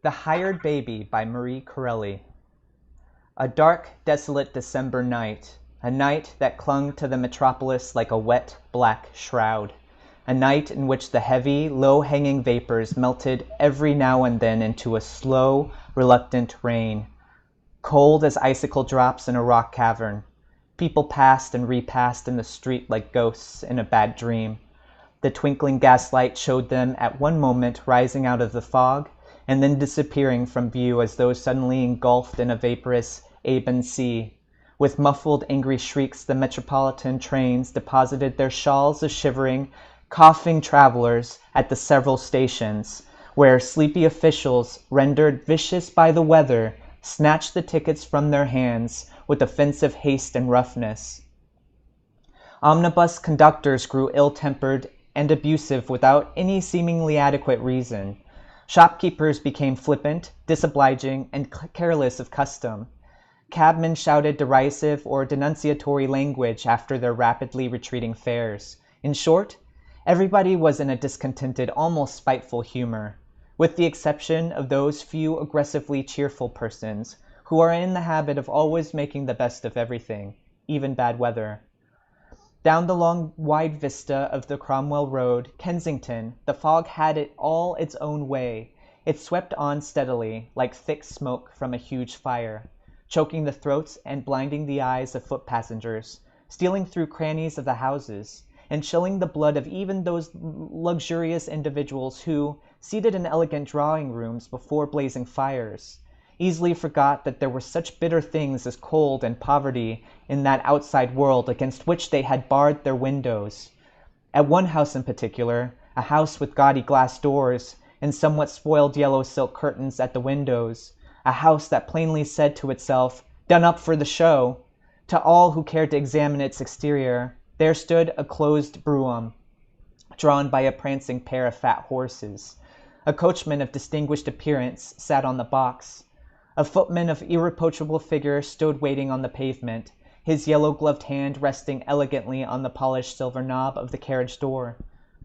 The Hired Baby by Marie Corelli. A dark, desolate December night, a night that clung to the metropolis like a wet, black shroud, a night in which the heavy, low-hanging vapors melted every now and then into a slow, reluctant rain, cold as icicle drops in a rock cavern. People passed and repassed in the street like ghosts in a bad dream. The twinkling gaslight showed them at one moment rising out of the fog, and then disappearing from view as though suddenly engulfed in a vaporous ebon sea. With muffled, angry shrieks, the metropolitan trains deposited their shawls of shivering, coughing travelers at the several stations, where sleepy officials, rendered vicious by the weather, snatched the tickets from their hands with offensive haste and roughness. Omnibus conductors grew ill-tempered and abusive without any seemingly adequate reason. Shopkeepers became flippant, disobliging, and careless of custom. Cabmen shouted derisive or denunciatory language after their rapidly retreating fares. In short, everybody was in a discontented, almost spiteful humor, with the exception of those few aggressively cheerful persons who are in the habit of always making the best of everything, even bad weather. Down the long, wide vista of the Cromwell Road, Kensington, the fog had it all its own way. It swept on steadily, like thick smoke from a huge fire, choking the throats and blinding the eyes of foot passengers, stealing through crannies of the houses, and chilling the blood of even those luxurious individuals who, seated in elegant drawing-rooms before blazing fires, easily forgot that there were such bitter things as cold and poverty in that outside world against which they had barred their windows. At one house in particular, a house with gaudy glass doors and somewhat spoiled yellow silk curtains at the windows, a house that plainly said to itself, "Done up for the show," to all who cared to examine its exterior, there stood a closed brougham, drawn by a prancing pair of fat horses. A coachman of distinguished appearance sat on the box. A footman of irreproachable figure stood waiting on the pavement, his yellow-gloved hand resting elegantly on the polished silver knob of the carriage door.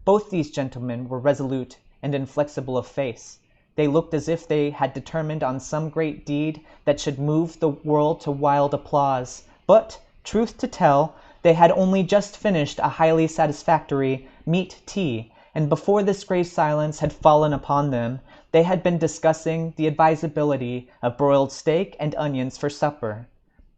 Both these gentlemen were resolute and inflexible of face. They looked as if they had determined on some great deed that should move the world to wild applause. But, truth to tell, they had only just finished a highly satisfactory meat tea, and before this grave silence had fallen upon them, they had been discussing the advisability of broiled steak and onions for supper.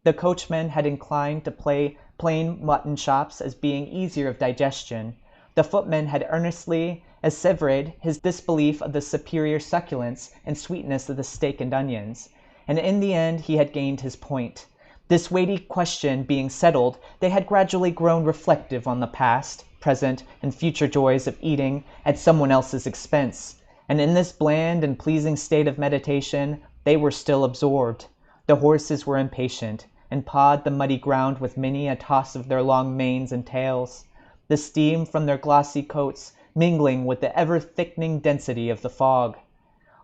The coachman had inclined to play plain mutton chops as being easier of digestion. The footman had earnestly assevered his disbelief of the superior succulence and sweetness of the steak and onions, and in the end he had gained his point. This weighty question being settled, they had gradually grown reflective on the past, present, and future joys of eating at someone else's expense, and in this bland and pleasing state of meditation they were still absorbed. The horses were impatient, and pawed the muddy ground with many a toss of their long manes and tails, the steam from their glossy coats mingling with the ever-thickening density of the fog.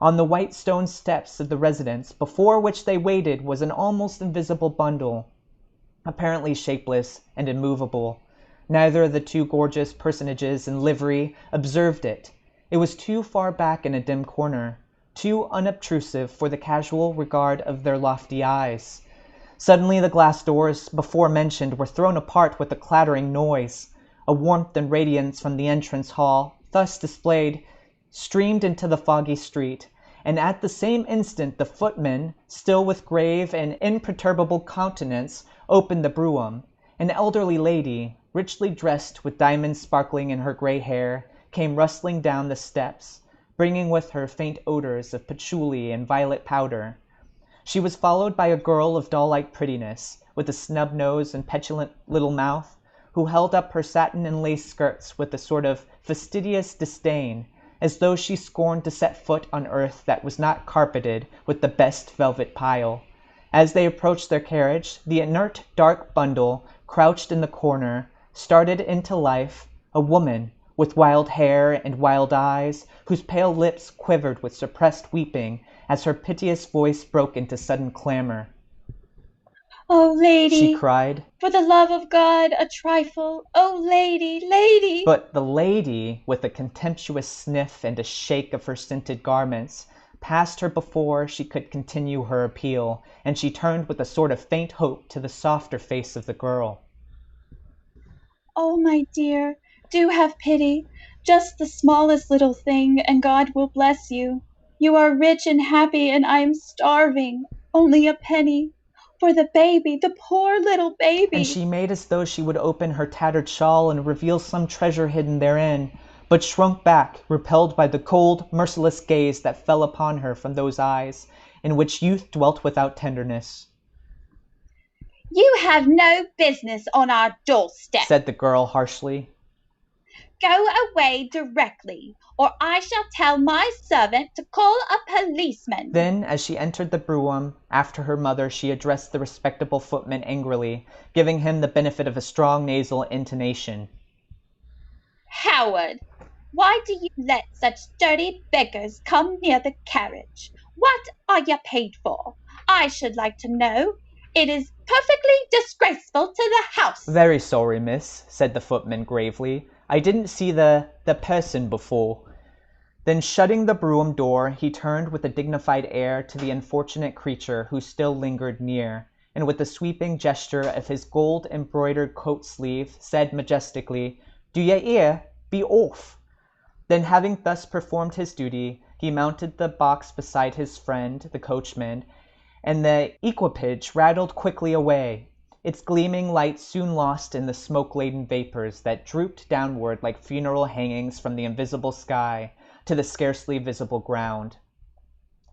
On the white stone steps of the residence before which they waited was an almost invisible bundle, apparently shapeless and immovable. Neither of the two gorgeous personages in livery observed it. It was too far back in a dim corner, too unobtrusive for the casual regard of their lofty eyes. Suddenly the glass doors before mentioned were thrown apart with a clattering noise. A warmth and radiance from the entrance hall, thus displayed, streamed into the foggy street, and at the same instant the footman, still with grave and imperturbable countenance, opened the brougham. An elderly lady, richly dressed with diamonds sparkling in her grey hair, came rustling down the steps, bringing with her faint odors of patchouli and violet powder. She was followed by a girl of doll-like prettiness, with a snub nose and petulant little mouth, who held up her satin and lace skirts with a sort of fastidious disdain, as though she scorned to set foot on earth that was not carpeted with the best velvet pile. As they approached their carriage, the inert dark bundle, crouched in the corner, started into life, a woman, with wild hair and wild eyes, whose pale lips quivered with suppressed weeping as her piteous voice broke into sudden clamor. "Oh, She lady, cried. for the love of God, a trifle! Oh, lady, lady!" But the lady, with a contemptuous sniff and a shake of her scented garments, passed her before she could continue her appeal, and she turned with a sort of faint hope to the softer face of the girl. "Oh, my dear, do have pity. Just the smallest little thing, and God will bless you. You are rich and happy, and I am starving. Only a penny. For the baby, the poor little And baby." she made as though she would open her tattered shawl and reveal some treasure hidden therein, but shrunk back, repelled by the cold, merciless gaze that fell upon her from those eyes, in which youth dwelt without tenderness. "You have no business on our doorstep," said the girl harshly. "Go away directly, or I shall tell my servant to call a policeman." Then, as she entered the brougham, after her mother, she addressed the respectable footman angrily, giving him the benefit of a strong nasal intonation. "Howard, why do you let such dirty beggars come near the carriage? What are you paid for? I should like to know. It is perfectly disgraceful to the house." "Very sorry, miss," said the footman gravely. "I didn't see the person before." Then shutting the brougham door, he turned with a dignified air to the unfortunate creature who still lingered near, and with a sweeping gesture of his gold-embroidered coat-sleeve, said majestically, "Do you hear? Be off!" Then, having thus performed his duty, he mounted the box beside his friend, the coachman, and the equipage rattled quickly away, its gleaming light soon lost in the smoke-laden vapors that drooped downward like funeral hangings from the invisible sky to the scarcely visible ground.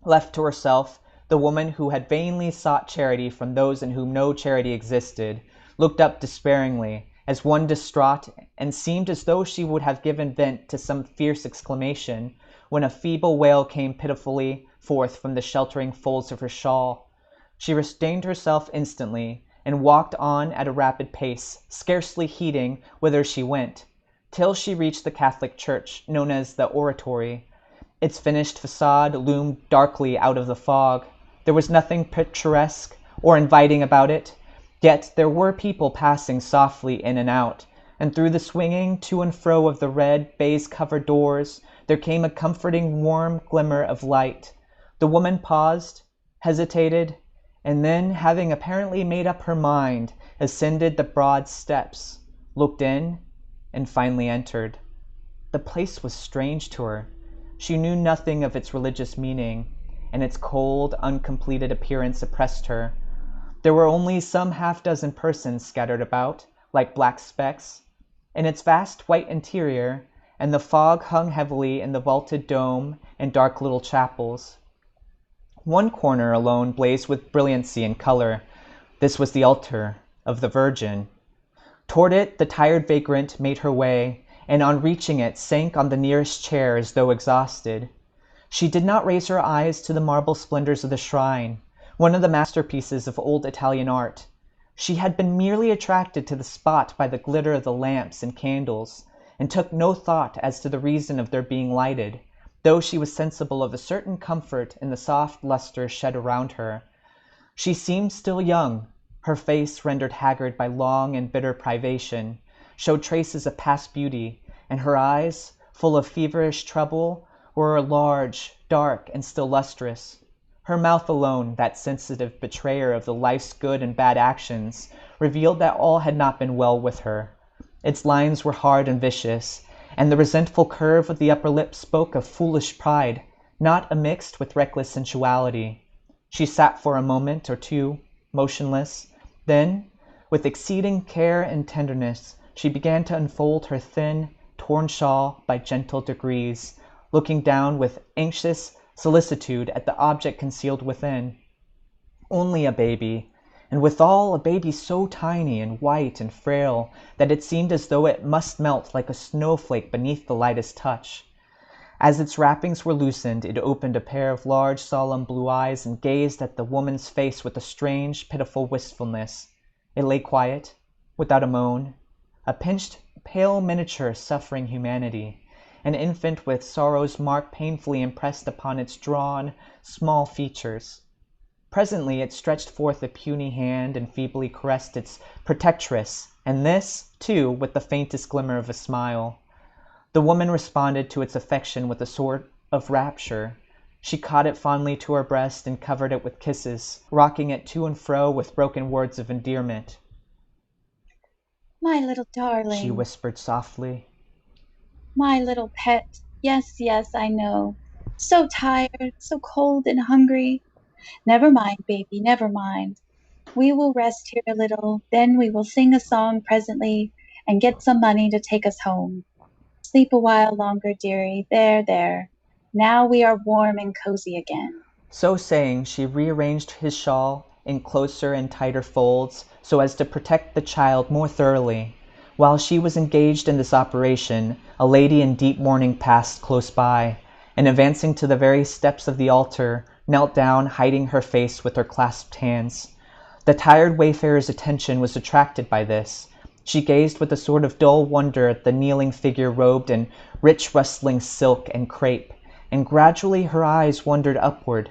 Left to herself, the woman who had vainly sought charity from those in whom no charity existed, looked up despairingly, as one distraught, and seemed as though she would have given vent to some fierce exclamation, when a feeble wail came pitifully forth from the sheltering folds of her shawl. She restrained herself instantly, and walked on at a rapid pace, scarcely heeding whither she went, till she reached the Catholic church, known as the Oratory. Its finished facade loomed darkly out of the fog. There was nothing picturesque or inviting about it, yet there were people passing softly in and out, and through the swinging to and fro of the red, baize-covered doors there came a comforting warm glimmer of light. The woman paused, hesitated, and then, having apparently made up her mind, ascended the broad steps, looked in, and finally entered. The place was strange to her. She knew nothing of its religious meaning, and its cold, uncompleted appearance oppressed her. There were only some half-dozen persons scattered about, like black specks, in its vast white interior, and the fog hung heavily in the vaulted dome and dark little chapels. One corner alone blazed with brilliancy and color. This was the altar of the Virgin. Toward it the tired vagrant made her way, and on reaching it sank on the nearest chair as though exhausted. She did not raise her eyes to the marble splendors of the shrine, one of the masterpieces of old Italian art. She had been merely attracted to the spot by the glitter of the lamps and candles, and took no thought as to the reason of their being lighted, though she was sensible of a certain comfort in the soft lustre shed around her. She seemed still young. Her face, rendered haggard by long and bitter privation, showed traces of past beauty, and her eyes, full of feverish trouble, were large, dark, and still lustrous. Her mouth alone, that sensitive betrayer of the life's good and bad actions, revealed that all had not been well with her. Its lines were hard and vicious, and the resentful curve of the upper lip spoke of foolish pride, not unmixed with reckless sensuality. She sat for a moment or two, motionless. Then, with exceeding care and tenderness, she began to unfold her thin, torn shawl by gentle degrees, looking down with anxious solicitude at the object concealed within. Only a baby, and withal a baby so tiny and white and frail that it seemed as though it must melt like a snowflake beneath the lightest touch. As its wrappings were loosened, it opened a pair of large, solemn blue eyes and gazed at the woman's face with a strange, pitiful wistfulness. It lay quiet, without a moan, a pinched, pale miniature suffering humanity, an infant with sorrow's mark painfully impressed upon its drawn, small features. Presently it stretched forth a puny hand and feebly caressed its protectress, and this, too, with the faintest glimmer of a smile. The woman responded to its affection with a sort of rapture. She caught it fondly to her breast and covered it with kisses, rocking it to and fro with broken words of endearment. My little She darling. whispered softly. My little pet. Yes, yes, I know. So tired, so cold and hungry. Never mind, baby, never mind. We will rest here a little, then we will sing a song presently and get some money to take us home. Sleep a while longer, dearie. There, there. Now we are warm and cozy again. So saying, she rearranged his shawl in closer and tighter folds so as to protect the child more thoroughly. While she was engaged in this operation, a lady in deep mourning passed close by, and advancing to the very steps of the altar, knelt down, hiding her face with her clasped hands. The tired wayfarer's attention was attracted by this. She gazed with a sort of dull wonder at the kneeling figure robed in rich rustling silk and crape, and gradually her eyes wandered upward,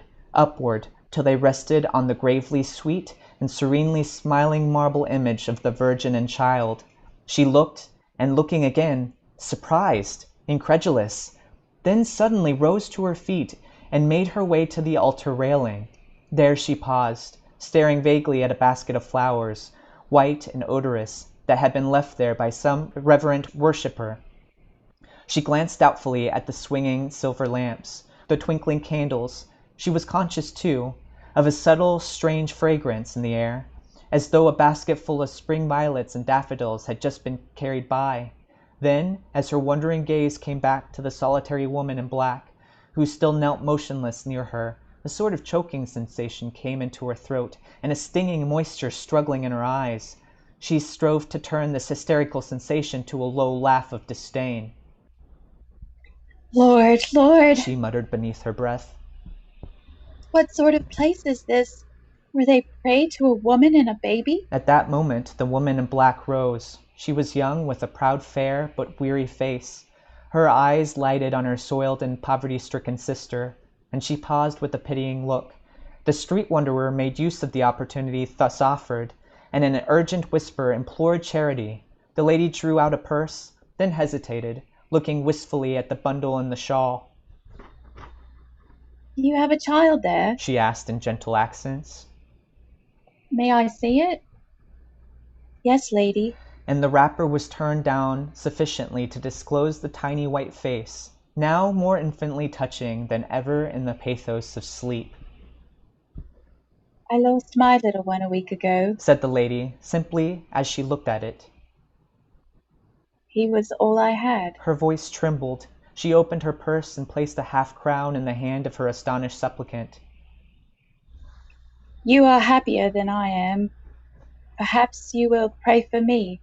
till they rested on the gravely sweet and serenely smiling marble image of the Virgin and Child. She looked, and looking again, surprised, incredulous, then suddenly rose to her feet and made her way to the altar railing. There she paused, staring vaguely at a basket of flowers, white and odorous, that had been left there by some reverent worshipper. She glanced doubtfully at the swinging silver lamps, the twinkling candles. She was conscious, too, of a subtle, strange fragrance in the air, as though a basket full of spring violets and daffodils had just been carried by. Then, as her wondering gaze came back to the solitary woman in black, who still knelt motionless near her, a sort of choking sensation came into her throat, and a stinging moisture struggling in her eyes. She strove to turn this hysterical sensation to a low laugh of disdain. Lord, Lord, She muttered beneath her breath. what sort of place is this, where they pray to a woman and a baby? At that moment the woman in black rose. She was young, with a proud, fair, but weary face. Her eyes lighted on her soiled and poverty-stricken sister, and she paused with a pitying look. The street wanderer made use of the opportunity thus offered, and in an urgent whisper implored charity. The lady drew out a purse, then hesitated, looking wistfully at the bundle and the shawl. You have a child there. She asked in gentle accents. May I see it? Yes, lady. And the wrapper was turned down sufficiently to disclose the tiny white face, now more infinitely touching than ever in the pathos of sleep. I lost my little one a week ago, said the lady, simply, as she looked at it. He was all I had. Her voice trembled. She opened her purse and placed a half-crown in the hand of her astonished supplicant. You are happier than I am. Perhaps you will pray for me.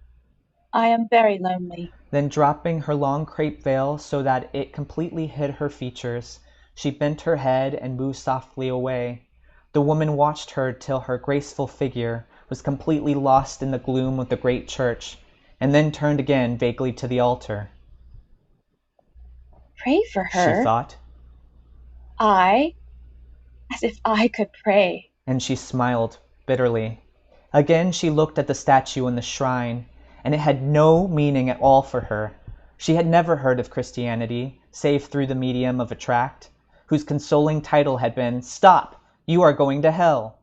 I am very lonely. Then dropping her long crape veil so that it completely hid her features, she bent her head and moved softly away. The woman watched her till her graceful figure was completely lost in the gloom of the great church, and then turned again vaguely to the altar. Pray for her? She thought. I? As if I could pray. And she smiled bitterly. Again she looked at the statue in the shrine, and it had no meaning at all for her. She had never heard of Christianity, save through the medium of a tract, whose consoling title had been, "Stop! You are going to hell!"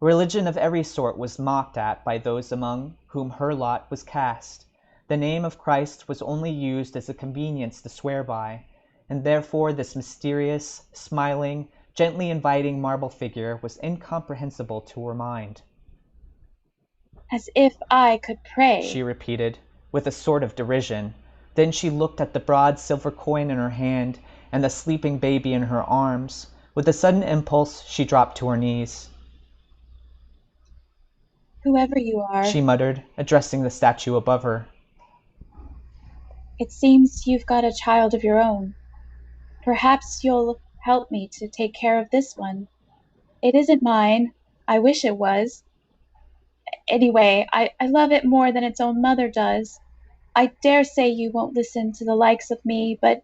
Religion of every sort was mocked at by those among whom her lot was cast. The name of Christ was only used as a convenience to swear by, and therefore this mysterious, smiling, gently inviting marble figure was incomprehensible to her mind. As if I could pray, she repeated, with a sort of derision. Then she looked at the broad silver coin in her hand and the sleeping baby in her arms. With a sudden impulse, she dropped to her knees. Whoever you are, she muttered, addressing the statue above her. It seems you've got a child of your own. Perhaps you'll help me to take care of this one. It isn't mine. I wish it was. Anyway, I love it more than its own mother does. I dare say you won't listen to the likes of me, but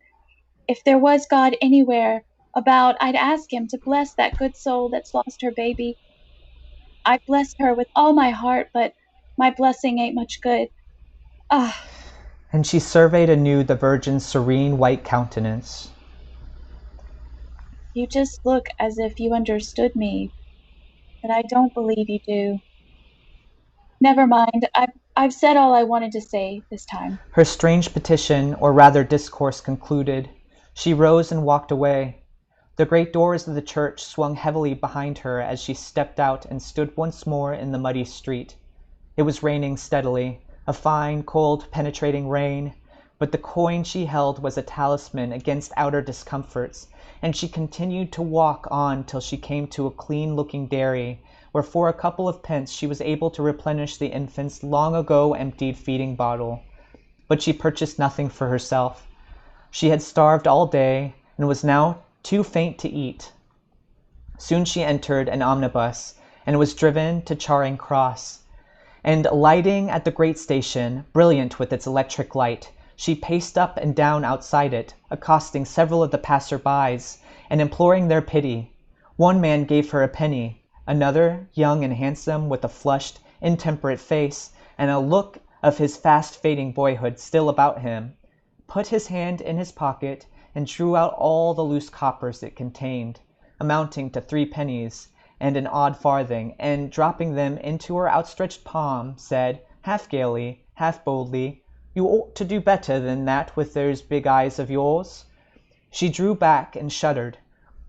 if there was God anywhere about, I'd ask him to bless that good soul that's lost her baby. I bless her with all my heart, but my blessing ain't much good. Ah. And she surveyed anew the Virgin's serene white countenance. You just look as if you understood me, but I don't believe you do. Never mind, I've said all I wanted to say this time. Her strange petition, or rather discourse, concluded. She rose and walked away. The great doors of the church swung heavily behind her as she stepped out and stood once more in the muddy street. It was raining steadily, a fine, cold, penetrating rain, but the coin she held was a talisman against outer discomforts, and she continued to walk on till she came to a clean-looking dairy, where for a couple of pence she was able to replenish the infant's long-ago emptied feeding bottle. But she purchased nothing for herself. She had starved all day, and was now too faint to eat. Soon she entered an omnibus, and was driven to Charing Cross. And alighting at the great station, brilliant with its electric light, she paced up and down outside it, accosting several of the passers-bys, and imploring their pity. One man gave her a penny. Another, young and handsome, with a flushed, intemperate face, and a look of his fast-fading boyhood still about him, put his hand in his pocket and drew out all the loose coppers it contained, amounting to 3 pennies and an odd farthing, and dropping them into her outstretched palm, said, half gaily, half boldly, "You ought to do better than that with those big eyes of yours." She drew back and shuddered.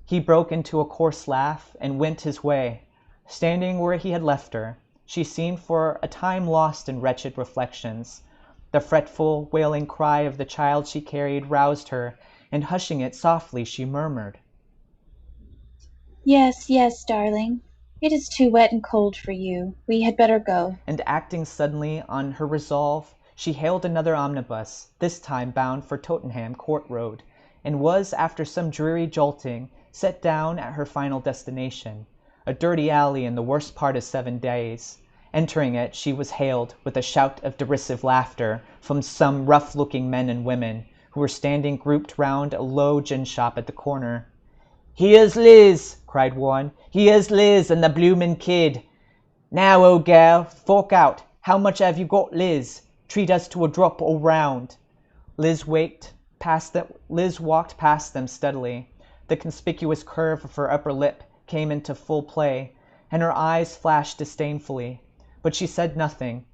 He broke into a coarse laugh and went his way. Standing where he had left her, she seemed for a time lost in wretched reflections. The fretful, wailing cry of the child she carried roused her, and hushing it softly, she murmured, Yes, yes, darling. It is too wet and cold for you. We had better go. and acting suddenly on her resolve, she hailed another omnibus, this time bound for Tottenham Court Road, and was, after some dreary jolting, set down at her final destination, a dirty alley in the worst part of 7 days. Entering it, she was hailed with a shout of derisive laughter from some rough-looking men and women, who were standing grouped round a low gin-shop at the corner. "Here's Liz!" cried one. "Here's Liz and the bloomin' kid! Now, old gal, fork out. How much have you got, Liz? Treat us to a drop all round." Liz walked past them steadily. The conspicuous curve of her upper lip came into full play, and her eyes flashed disdainfully. But she said nothing.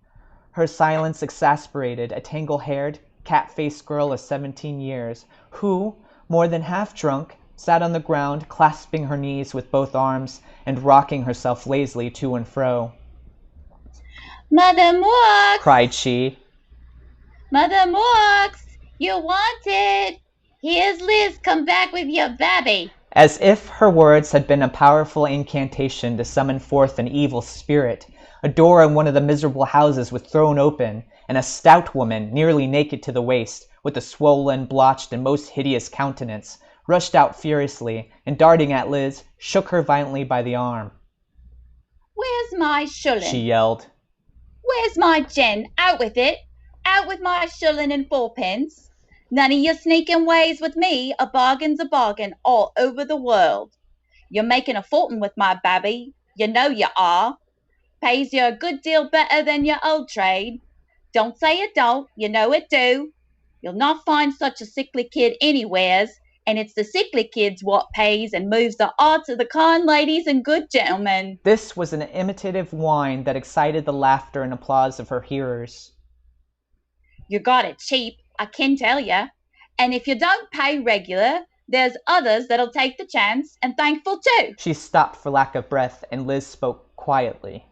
Her silence exasperated a tangle-haired, cat-faced girl of 17 years, who, more than half drunk, sat on the ground, clasping her knees with both arms, and rocking herself lazily to and fro. Mother Morks! Cried she. Mother Morks! You're wanted! Here's Liz come back with your baby. As if her words had been a powerful incantation to summon forth an evil spirit, a door in one of the miserable houses was thrown open, and a stout woman, nearly naked to the waist, with a swollen, blotched, and most hideous countenance, rushed out furiously, and darting at Liz, shook her violently by the arm. Where's my shilling? She yelled. Where's my gin? Out with it! Out with my shilling and 4 pence! None of your sneaking ways with me. A bargain's a bargain all over the world. You're making a fortune with my babby. You know you are. Pays you a good deal better than your old trade. Don't say it don't. You know it do. You'll not find such a sickly kid anywheres, and it's the sickly kids what pays and moves the hearts of the kind ladies and good gentlemen. This was an imitative whine that excited the laughter and applause of her hearers. You got it cheap, I can tell ya. And if you don't pay regular, there's others that'll take the chance, and thankful too. She stopped for lack of breath, and Liz spoke quietly.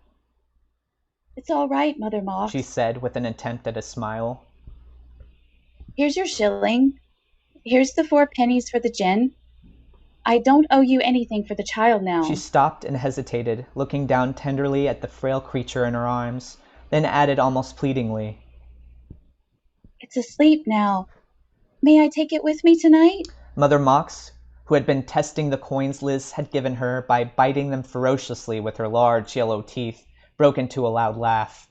It's all right, Mother Moss, she said with an attempt at a smile. Here's your shilling. Here's the 4 pennies for the gin. I don't owe you anything for the child now. She stopped and hesitated, looking down tenderly at the frail creature in her arms, then added almost pleadingly, It's asleep now. May I take it with me tonight? Mother Mox, who had been testing the coins Liz had given her by biting them ferociously with her large yellow teeth, broke into a loud laugh.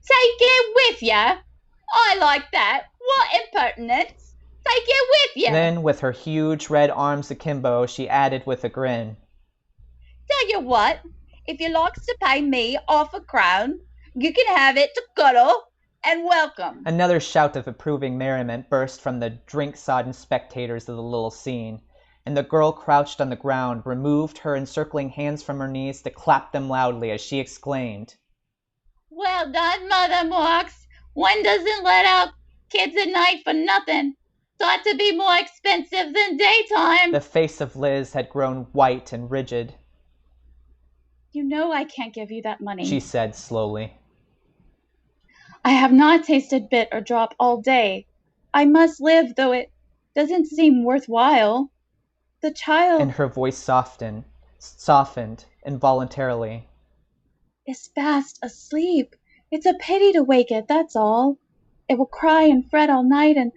Take it with ya? I like that. What impertinence. Take it with ya. Then, with her huge red arms akimbo, she added with a grin, Tell you what, if you likes to pay me £0.50, you can have it to cuddle and welcome. Another shout of approving merriment burst from the drink-sodden spectators of the little scene, and the girl crouched on the ground, removed her encircling hands from her knees to clap them loudly as she exclaimed, "Well done, Mother Marks! One doesn't let out kids at night for nothing. Thought to be more expensive than daytime." The face of Liz had grown white and rigid. "You know I can't give you that money," she said slowly. "I have not tasted bit or drop all day. I must live, though it doesn't seem worthwhile. The child," and her voice softened involuntarily, "is fast asleep. It's a pity to wake it, that's all. It will cry and fret all night, and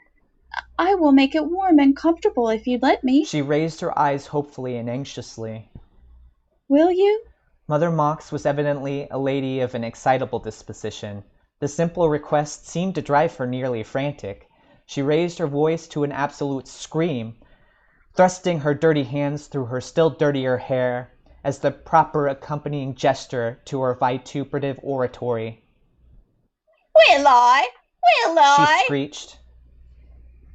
I will make it warm and comfortable if you'd let me." She raised her eyes hopefully and anxiously. "Will you?" Mother Mox was evidently a lady of an excitable disposition. The simple request seemed to drive her nearly frantic. She raised her voice to an absolute scream, thrusting her dirty hands through her still dirtier hair as the proper accompanying gesture to her vituperative oratory. "Will I? Will I?" she screeched.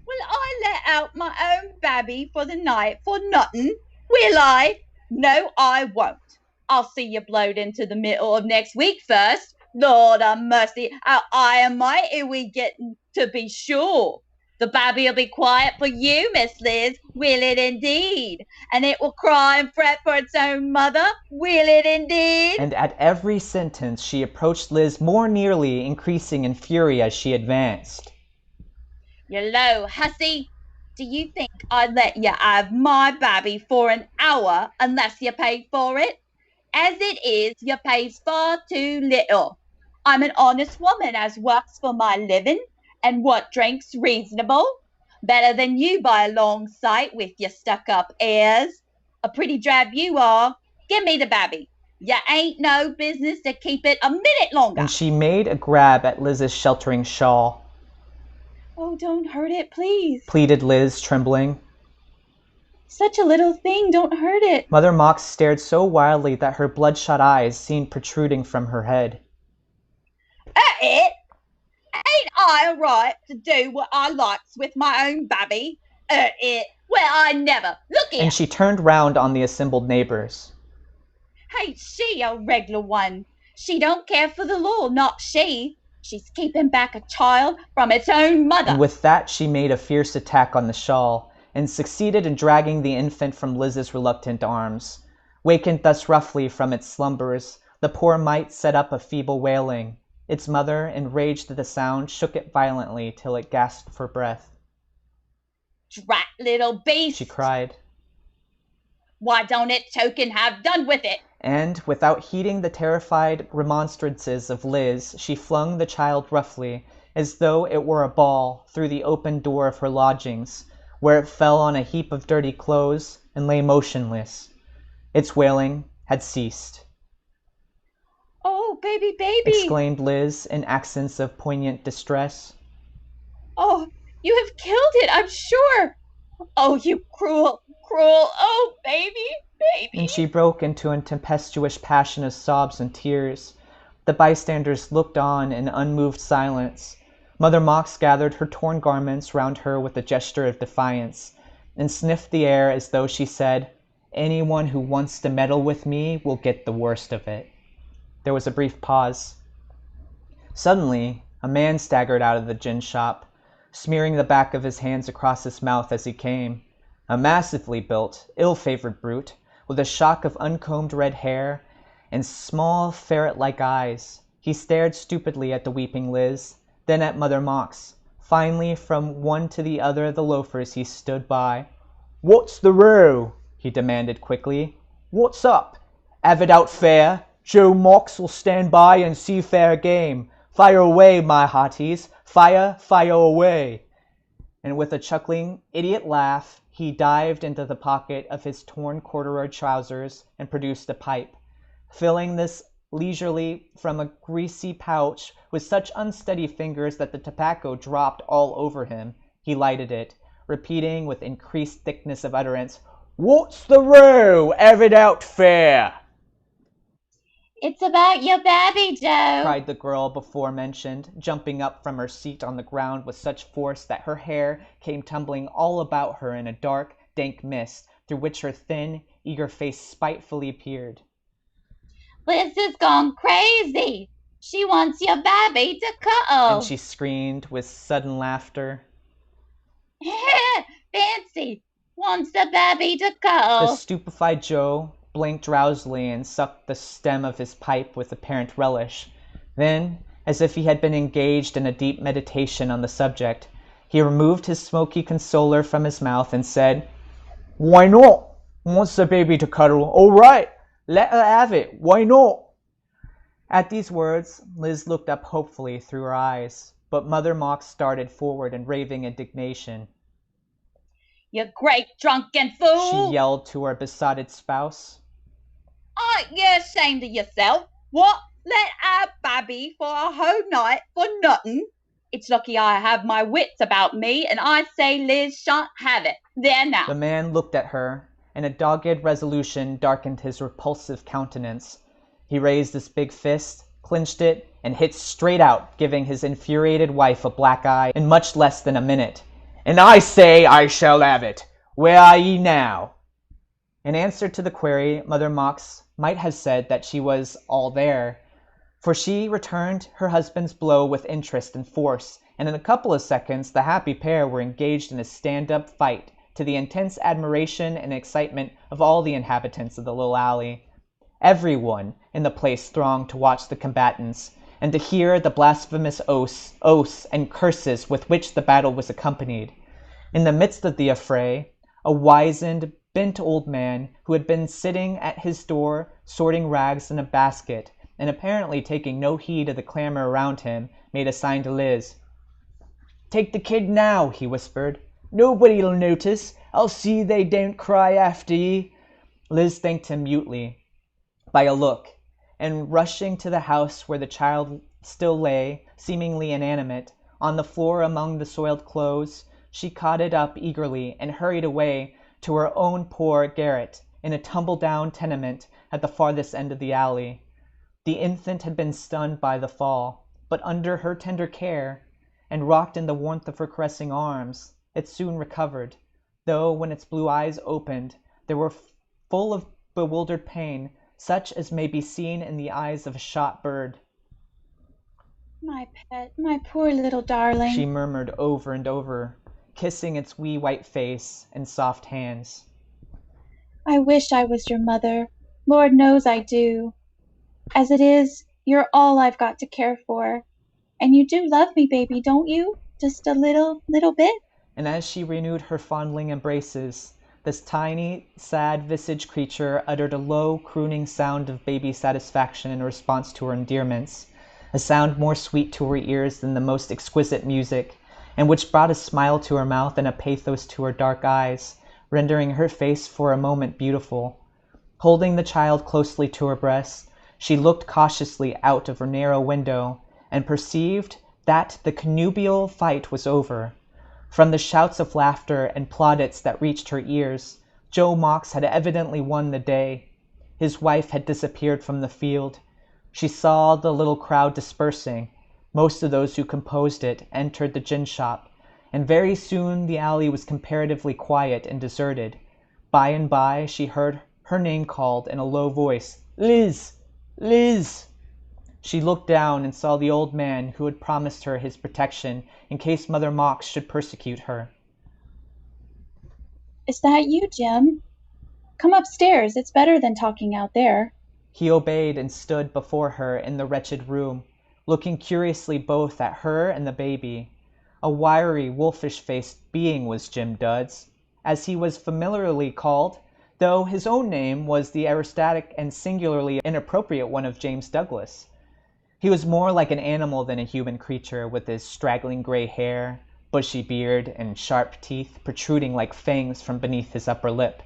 "Will I let out my own babby for the night for nothing? Will I? No, I won't. I'll see you blowed into the middle of next week first. Lord a mercy, how high and mighty we getting, to be sure. The babby'll be quiet for you, Miss Liz, will it indeed? And it will cry and fret for its own mother, will it indeed?" And at every sentence she approached Liz more nearly, increasing in fury as she advanced. "You low hussy! Do you think I'd let you have my babby for an hour unless you paid for it? As it is, you pays far too little. I'm an honest woman as works for my living, and what drinks reasonable. Better than you by a long sight with your stuck-up airs. A pretty drab you are. Give me the babby. You ain't no business to keep it a minute longer." And she made a grab at Liz's sheltering shawl. "Oh, don't hurt it, please," pleaded Liz, trembling. "Such a little thing, don't hurt it." Mother Mox stared so wildly that her bloodshot eyes seemed protruding from her head. It? Ain't I a right to do what I likes with my own babby? It? Well, I never. Look here. And she turned round on the assembled neighbors. Ain't she a regular one? She don't care for the law, not she. She's keeping back a child from its own mother. And with that she made a fierce attack on the shawl, and succeeded in dragging the infant from Liz's reluctant arms. Wakened thus roughly from its slumbers, the poor mite set up a feeble wailing. Its mother, enraged at the sound, shook it violently till it gasped for breath. "Drat little beast!" she cried. "Why don't it choke and have done with it?" And, without heeding the terrified remonstrances of Liz, she flung the child roughly, as though it were a ball, through the open door of her lodgings, where it fell on a heap of dirty clothes and lay motionless. Its wailing had ceased. "Oh, baby, baby!" exclaimed Liz in accents of poignant distress. "Oh, you have killed it, I'm sure. Oh, you cruel, cruel, oh, baby, baby." And she broke into a tempestuous passion of sobs and tears. The bystanders looked on in unmoved silence. Mother Mox gathered her torn garments round her with a gesture of defiance, and sniffed the air as though she said, "Anyone who wants to meddle with me will get the worst of it." There was a brief pause. Suddenly, a man staggered out of the gin shop, smearing the back of his hands across his mouth as he came. A massively built, ill-favored brute, with a shock of uncombed red hair and small ferret-like eyes. He stared stupidly at the weeping Liz, then at Mother Mox. Finally, from one to the other of the loafers he stood by. "What's the row?" he demanded quickly. "What's up? Have it out fair? Joe Mox will stand by and see fair game. Fire away, my hearties. Fire, fire away." And with a chuckling, idiot laugh, he dived into the pocket of his torn corduroy trousers and produced a pipe. Filling this leisurely from a greasy pouch with such unsteady fingers that the tobacco dropped all over him, he lighted it, repeating with increased thickness of utterance, "What's the row? Have it out fair." "It's about your babby, Joe," cried the girl before mentioned, jumping up from her seat on the ground with such force that her hair came tumbling all about her in a dark, dank mist, through which her thin, eager face spitefully peered. Liz has gone crazy. She wants your baby to cuddle. And she screamed with sudden laughter. Fancy wants the baby to cuddle. The stupefied Joe blinked drowsily and sucked the stem of his pipe with apparent relish. Then, as if he had been engaged in a deep meditation on the subject, he removed his smoky consoler from his mouth and said, "Why not? Wants the baby to cuddle. All right, let her have it. Why not?" At these words, Liz looked up hopefully through her eyes, but Mother Mox started forward in raving indignation. "You great drunken fool!" she yelled to her besotted spouse. "Aren't you ashamed of yourself? What? Let our baby for a whole night for nothing? It's lucky I have my wits about me, and I say Liz shan't have it. There now." The man looked at her, and a dogged resolution darkened his repulsive countenance. He raised his big fist, clinched it, and hit straight out, giving his infuriated wife a black eye in much less than a minute. "And I say I shall have it. Where are ye now?" In answer to the query, Mother Mox might have said that she was all there, for she returned her husband's blow with interest and force, and in a couple of seconds the happy pair were engaged in a stand-up fight, to the intense admiration and excitement of all the inhabitants of the little alley. Everyone in the place thronged to watch the combatants, and to hear the blasphemous oaths and curses with which the battle was accompanied. In the midst of the affray, a wizened, bent old man, who had been sitting at his door sorting rags in a basket, and apparently taking no heed of the clamor around him, made a sign to Liz. "Take the kid now," he whispered. "Nobody'll notice. I'll see they don't cry after ye." Liz thanked him mutely by a look, and rushing to the house where the child still lay, seemingly inanimate, on the floor among the soiled clothes, she caught it up eagerly and hurried away to her own poor garret in a tumble-down tenement at the farthest end of the alley. The infant had been stunned by the fall, but under her tender care, and rocked in the warmth of her caressing arms, it soon recovered, though when its blue eyes opened, they were full of bewildered pain, such as may be seen in the eyes of a shot bird. "My pet, my poor little darling," she murmured over and over, kissing its wee white face and soft hands. "I wish I was your mother. Lord knows I do. As it is, you're all I've got to care for. And you do love me, baby, don't you? Just a little bit?" And as she renewed her fondling embraces, this tiny, sad-visaged creature uttered a low, crooning sound of baby satisfaction in response to her endearments, a sound more sweet to her ears than the most exquisite music, and which brought a smile to her mouth and a pathos to her dark eyes, rendering her face for a moment beautiful. Holding the child closely to her breast, she looked cautiously out of her narrow window, and perceived that the connubial fight was over. From the shouts of laughter and plaudits that reached her ears, Joe Mox had evidently won the day. His wife had disappeared from the field. She saw the little crowd dispersing. Most of those who composed it entered the gin shop, and very soon the alley was comparatively quiet and deserted. By and by she heard her name called in a low voice. "Liz! Liz!" She looked down and saw the old man who had promised her his protection in case Mother Mox should persecute her. "Is that you, Jim? Come upstairs. It's better than talking out there." He obeyed and stood before her in the wretched room, looking curiously both at her and the baby. A wiry, wolfish-faced being was Jim Duds, as he was familiarly called, though his own name was the aristocratic and singularly inappropriate one of James Douglas. He was more like an animal than a human creature, with his straggling gray hair, bushy beard, and sharp teeth protruding like fangs from beneath his upper lip.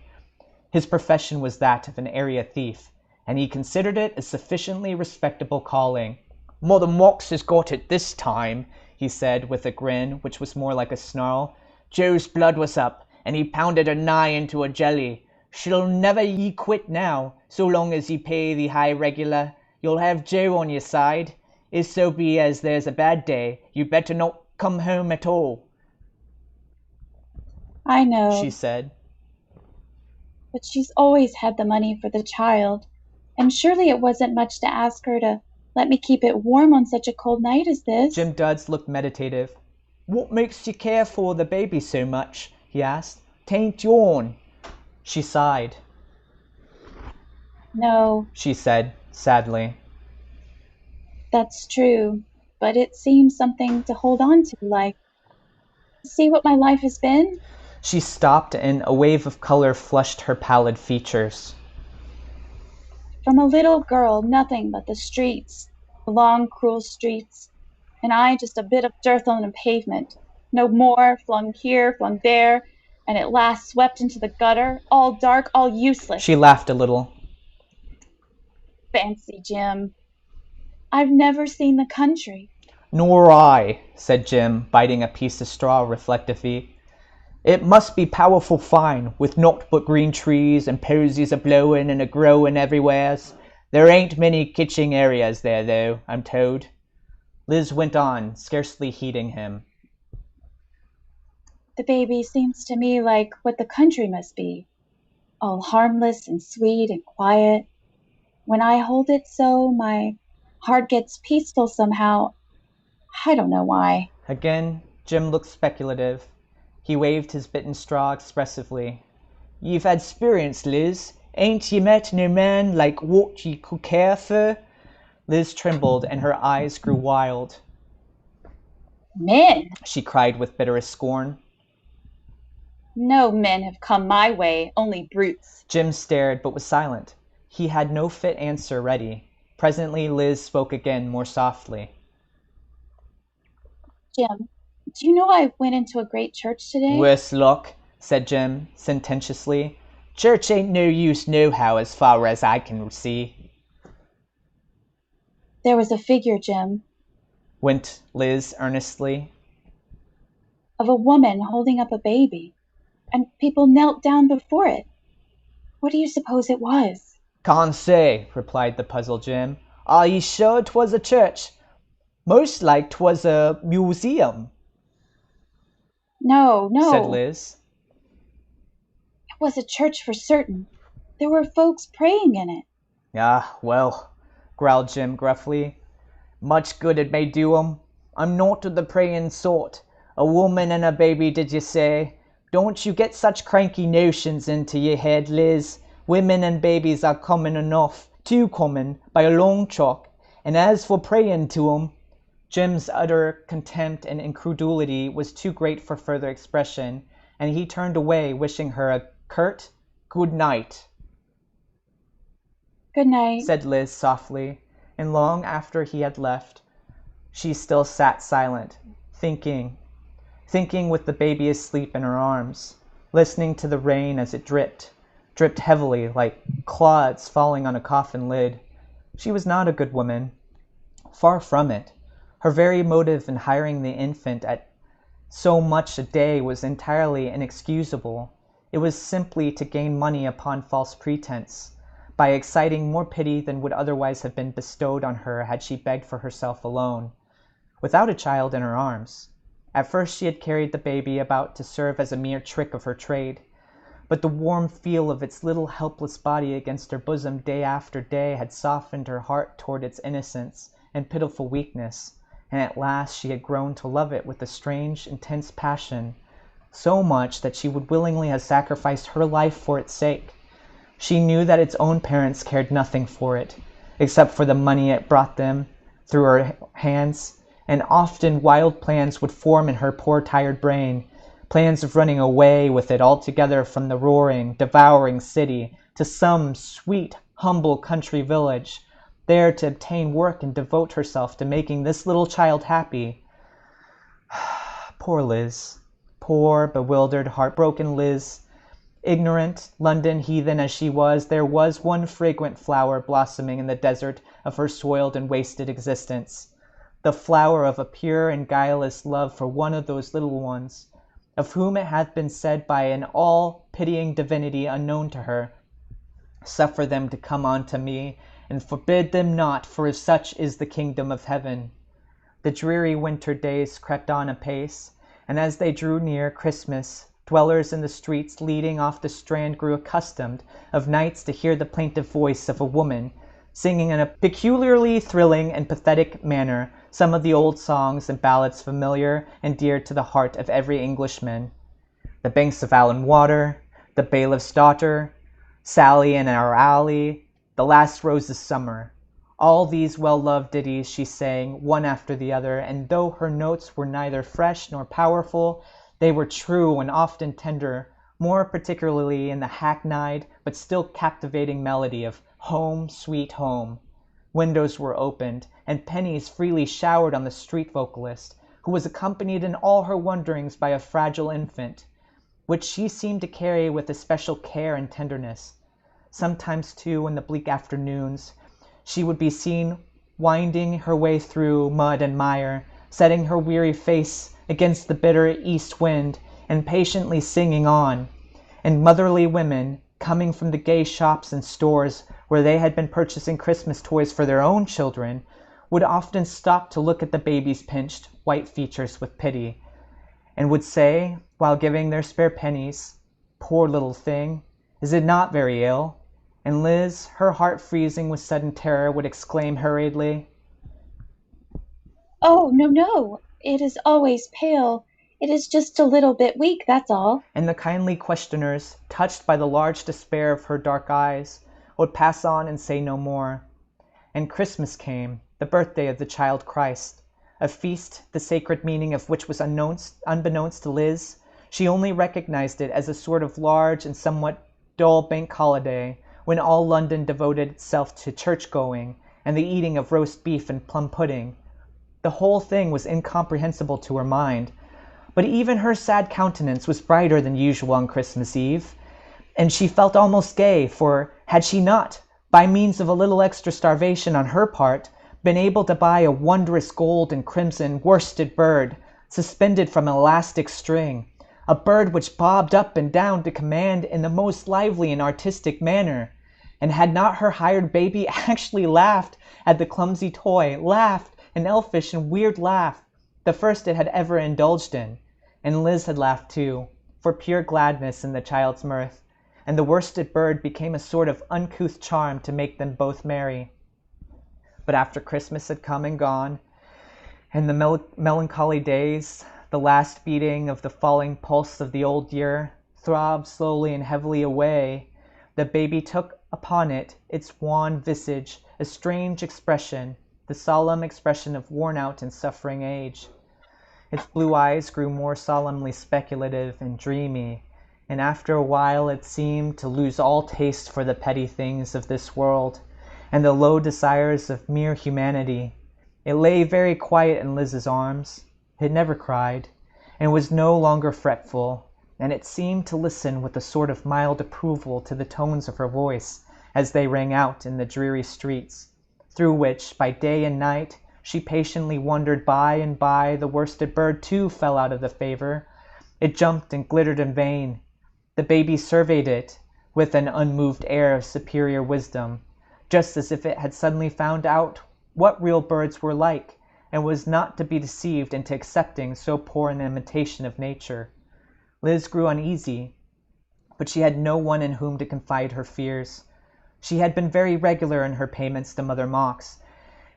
His profession was that of an area thief, and he considered it a sufficiently respectable calling. "Mother Mox has got it this time," he said, with a grin which was more like a snarl. "Joe's blood was up, and he pounded her nigh into a jelly. She'll never ye quit now, so long as ye pay the high regular. You'll have Joe on your side. If so be as there's a bad day, you better not come home at all." "I know," she said. but she's always had the money for the child, and surely it wasn't much to ask her to let me keep it warm on such a cold night as this. Jim Duds looked meditative. What makes you care for the baby so much? He asked. Tain't yourn. She sighed. No, She said, sadly. that's true, but it seems something to hold on to, like, see what my life has been? She stopped and a wave of color flushed her pallid features. From a little girl, nothing but the streets, the long, cruel streets, and I just a bit of dirt on the pavement, no more, flung here, flung there, and at last swept into the gutter, all dark, all useless. She laughed a little. Fancy, Jim. I've never seen the country. Nor I, said Jim, biting a piece of straw reflectively. It must be powerful fine, with naught but green trees and posies a-blowin' and a-growin' everywheres. There ain't many kitching areas there, though, I'm told. Liz went on, scarcely heeding him. The baby seems to me like what the country must be, all harmless and sweet and quiet. When I hold it so, my heart gets peaceful somehow. I don't know why. Again, Jim looked speculative. He waved his bitten straw expressively. You've had 'sperience, Liz. Ain't ye met no man like what ye could care for? Liz trembled and her eyes grew wild. Men? She cried with bitterest scorn. No men have come my way, only brutes. Jim stared but was silent. He had no fit answer ready. Presently Liz spoke again more softly. Jim, do you know I went into a great church today? Worse luck, said Jim sententiously. Church ain't no use nohow as far as I can see. There was a figure, Jim, Went Liz earnestly. of a woman holding up a baby, and people knelt down before it. What do you suppose it was? Can't say, replied the puzzled Jim. Are ye sure 'twas a church? Most like 'twas a museum. No, Said Liz. It was a church for certain. There were folks praying in it. Ah, well, growled Jim gruffly. Much good it may do 'em. I'm not of the prayin' sort. A woman and a baby, did ye say? Don't you get such cranky notions into your head, Liz. Women and babies are common enough, too common, by a long chalk. And as for prayin' to 'em, Jim's utter contempt and incredulity was too great for further expression, and he turned away, wishing her a curt good night. Good night, said Liz softly, and long after he had left, she still sat silent, thinking with the baby asleep in her arms, listening to the rain as it dripped heavily like clods falling on a coffin lid. She was not a good woman. Far from it. Her very motive in hiring the infant at so much a day was entirely inexcusable. It was simply to gain money upon false pretense, by exciting more pity than would otherwise have been bestowed on her had she begged for herself alone, without a child in her arms. At first she had carried the baby about to serve as a mere trick of her trade, but the warm feel of its little helpless body against her bosom day after day had softened her heart toward its innocence and pitiful weakness, and at last she had grown to love it with a strange, intense passion, so much that she would willingly have sacrificed her life for its sake. She knew that its own parents cared nothing for it, except for the money it brought them through her hands, and often wild plans would form in her poor tired brain, plans of running away with it altogether from the roaring, devouring city to some sweet, humble country village, there to obtain work and devote herself to making this little child happy. Poor Liz. Poor, bewildered, heartbroken Liz. Ignorant, London heathen as she was, there was one fragrant flower blossoming in the desert of her soiled and wasted existence. The flower of a pure and guileless love for one of those little ones, of whom it hath been said by an all-pitying divinity unknown to her, "Suffer them to come unto me, and forbid them not, for such is the kingdom of heaven." The dreary winter days crept on apace, and as they drew near Christmas, Dwellers in the streets leading off the Strand grew accustomed of nights to hear the plaintive voice of a woman, singing in a peculiarly thrilling and pathetic manner some of the old songs and ballads familiar and dear to the heart of every Englishman. The banks of Allan Water, the bailiff's daughter, Sally in our alley, the last rose of summer. All these well-loved ditties she sang, one after the other, and though her notes were neither fresh nor powerful, they were true and often tender, more particularly in the hackneyed but still captivating melody of "Home, Sweet Home." Windows were opened, and pennies freely showered on the street vocalist, who was accompanied in all her wanderings by a fragile infant, which she seemed to carry with especial care and tenderness. Sometimes, too, in the bleak afternoons, she would be seen winding her way through mud and mire, setting her weary face against the bitter east wind, and patiently singing on. And motherly women, coming from the gay shops and stores where they had been purchasing Christmas toys for their own children, would often stop to look at the baby's pinched, white features with pity, and would say, while giving their spare pennies, "Poor little thing, is it not very ill?" And Liz, her heart freezing with sudden terror, would exclaim hurriedly, "Oh, no, no, it is always pale. It is just a little bit weak, that's all." and the kindly questioners, touched by the large despair of her dark eyes, would pass on and say no more. And Christmas came, the birthday of the child Christ, a feast the sacred meaning of which was unbeknownst to Liz. She only recognized it as a sort of large and somewhat dull bank holiday, when all London devoted itself to church-going and the eating of roast beef and plum pudding. The whole thing was incomprehensible to her mind, but even her sad countenance was brighter than usual on Christmas Eve, and she felt almost gay, for had she not, by means of a little extra starvation on her part, been able to buy a wondrous gold and crimson worsted bird, suspended from an elastic string, a bird which bobbed up and down to command in the most lively and artistic manner? And had not her hired baby actually laughed at the clumsy toy, laughed, an elfish and weird laugh, the first it had ever indulged in? And Liz had laughed too, for pure gladness in the child's mirth, and the worsted bird became a sort of uncouth charm to make them both merry. But after Christmas had come and gone, and the melancholy days, the last beating of the falling pulse of the old year, throbbed slowly and heavily away, the baby took upon it, its wan visage, a strange expression, the solemn expression of worn-out and suffering age. Its blue eyes grew more solemnly speculative and dreamy, and after a while it seemed to lose all taste for the petty things of this world, and the low desires of mere humanity. It lay very quiet in Liz's arms. It never cried, and was no longer fretful, and it seemed to listen with a sort of mild approval to the tones of her voice as they rang out in the dreary streets, through which, by day and night, she patiently wandered. By and by the worsted bird too fell out of the favor. It jumped and glittered in vain. The baby surveyed it with an unmoved air of superior wisdom, just as if it had suddenly found out what real birds were like, and was not to be deceived into accepting so poor an imitation of nature. Liz grew uneasy, but she had no one in whom to confide her fears. She had been very regular in her payments to Mother Mox,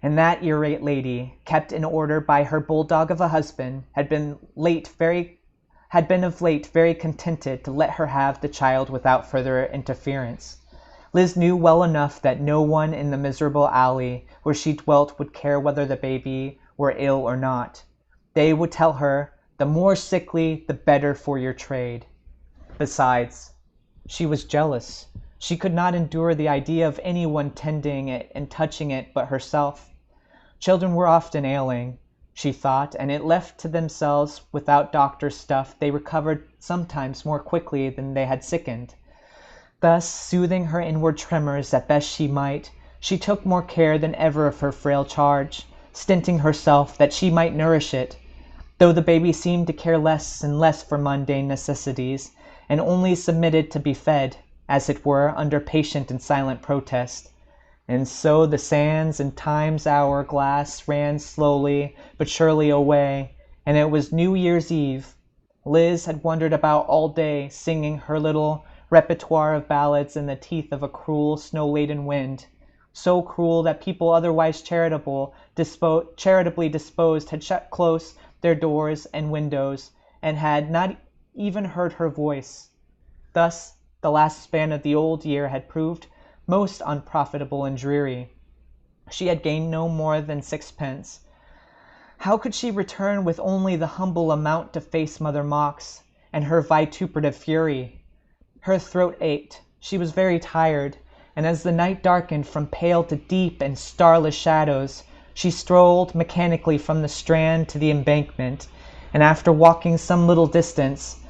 and that irate lady, kept in order by her bulldog of a husband, had been of late very contented to let her have the child without further interference. Liz knew well enough that no one in the miserable alley where she dwelt would care whether the baby were ill or not. They would tell her, "The more sickly, the better for your trade." Besides, she was jealous. She could not endure the idea of anyone tending it and touching it but herself. Children were often ailing, she thought, and if left to themselves without doctor's stuff, they recovered sometimes more quickly than they had sickened. Thus, soothing her inward tremors as best she might, she took more care than ever of her frail charge, stinting herself that she might nourish it, though the baby seemed to care less and less for mundane necessities, and only submitted to be fed, as it were, under patient and silent protest. And so the sands and time's hour-glass ran slowly but surely away, and it was New Year's Eve Liz had wandered about all day, singing her little repertoire of ballads in the teeth of a cruel, snow-laden wind, so cruel that people otherwise charitably disposed had shut close their doors and windows, and had not even heard her voice. Thus the last span of the old year had proved most unprofitable and dreary. She had gained no more than sixpence. How could she return with only the humble amount to face Mother Mox and her vituperative fury? Her throat ached, she was very tired, and as the night darkened from pale to deep and starless shadows, she strolled mechanically from the Strand to the Embankment, and after walking some little distance,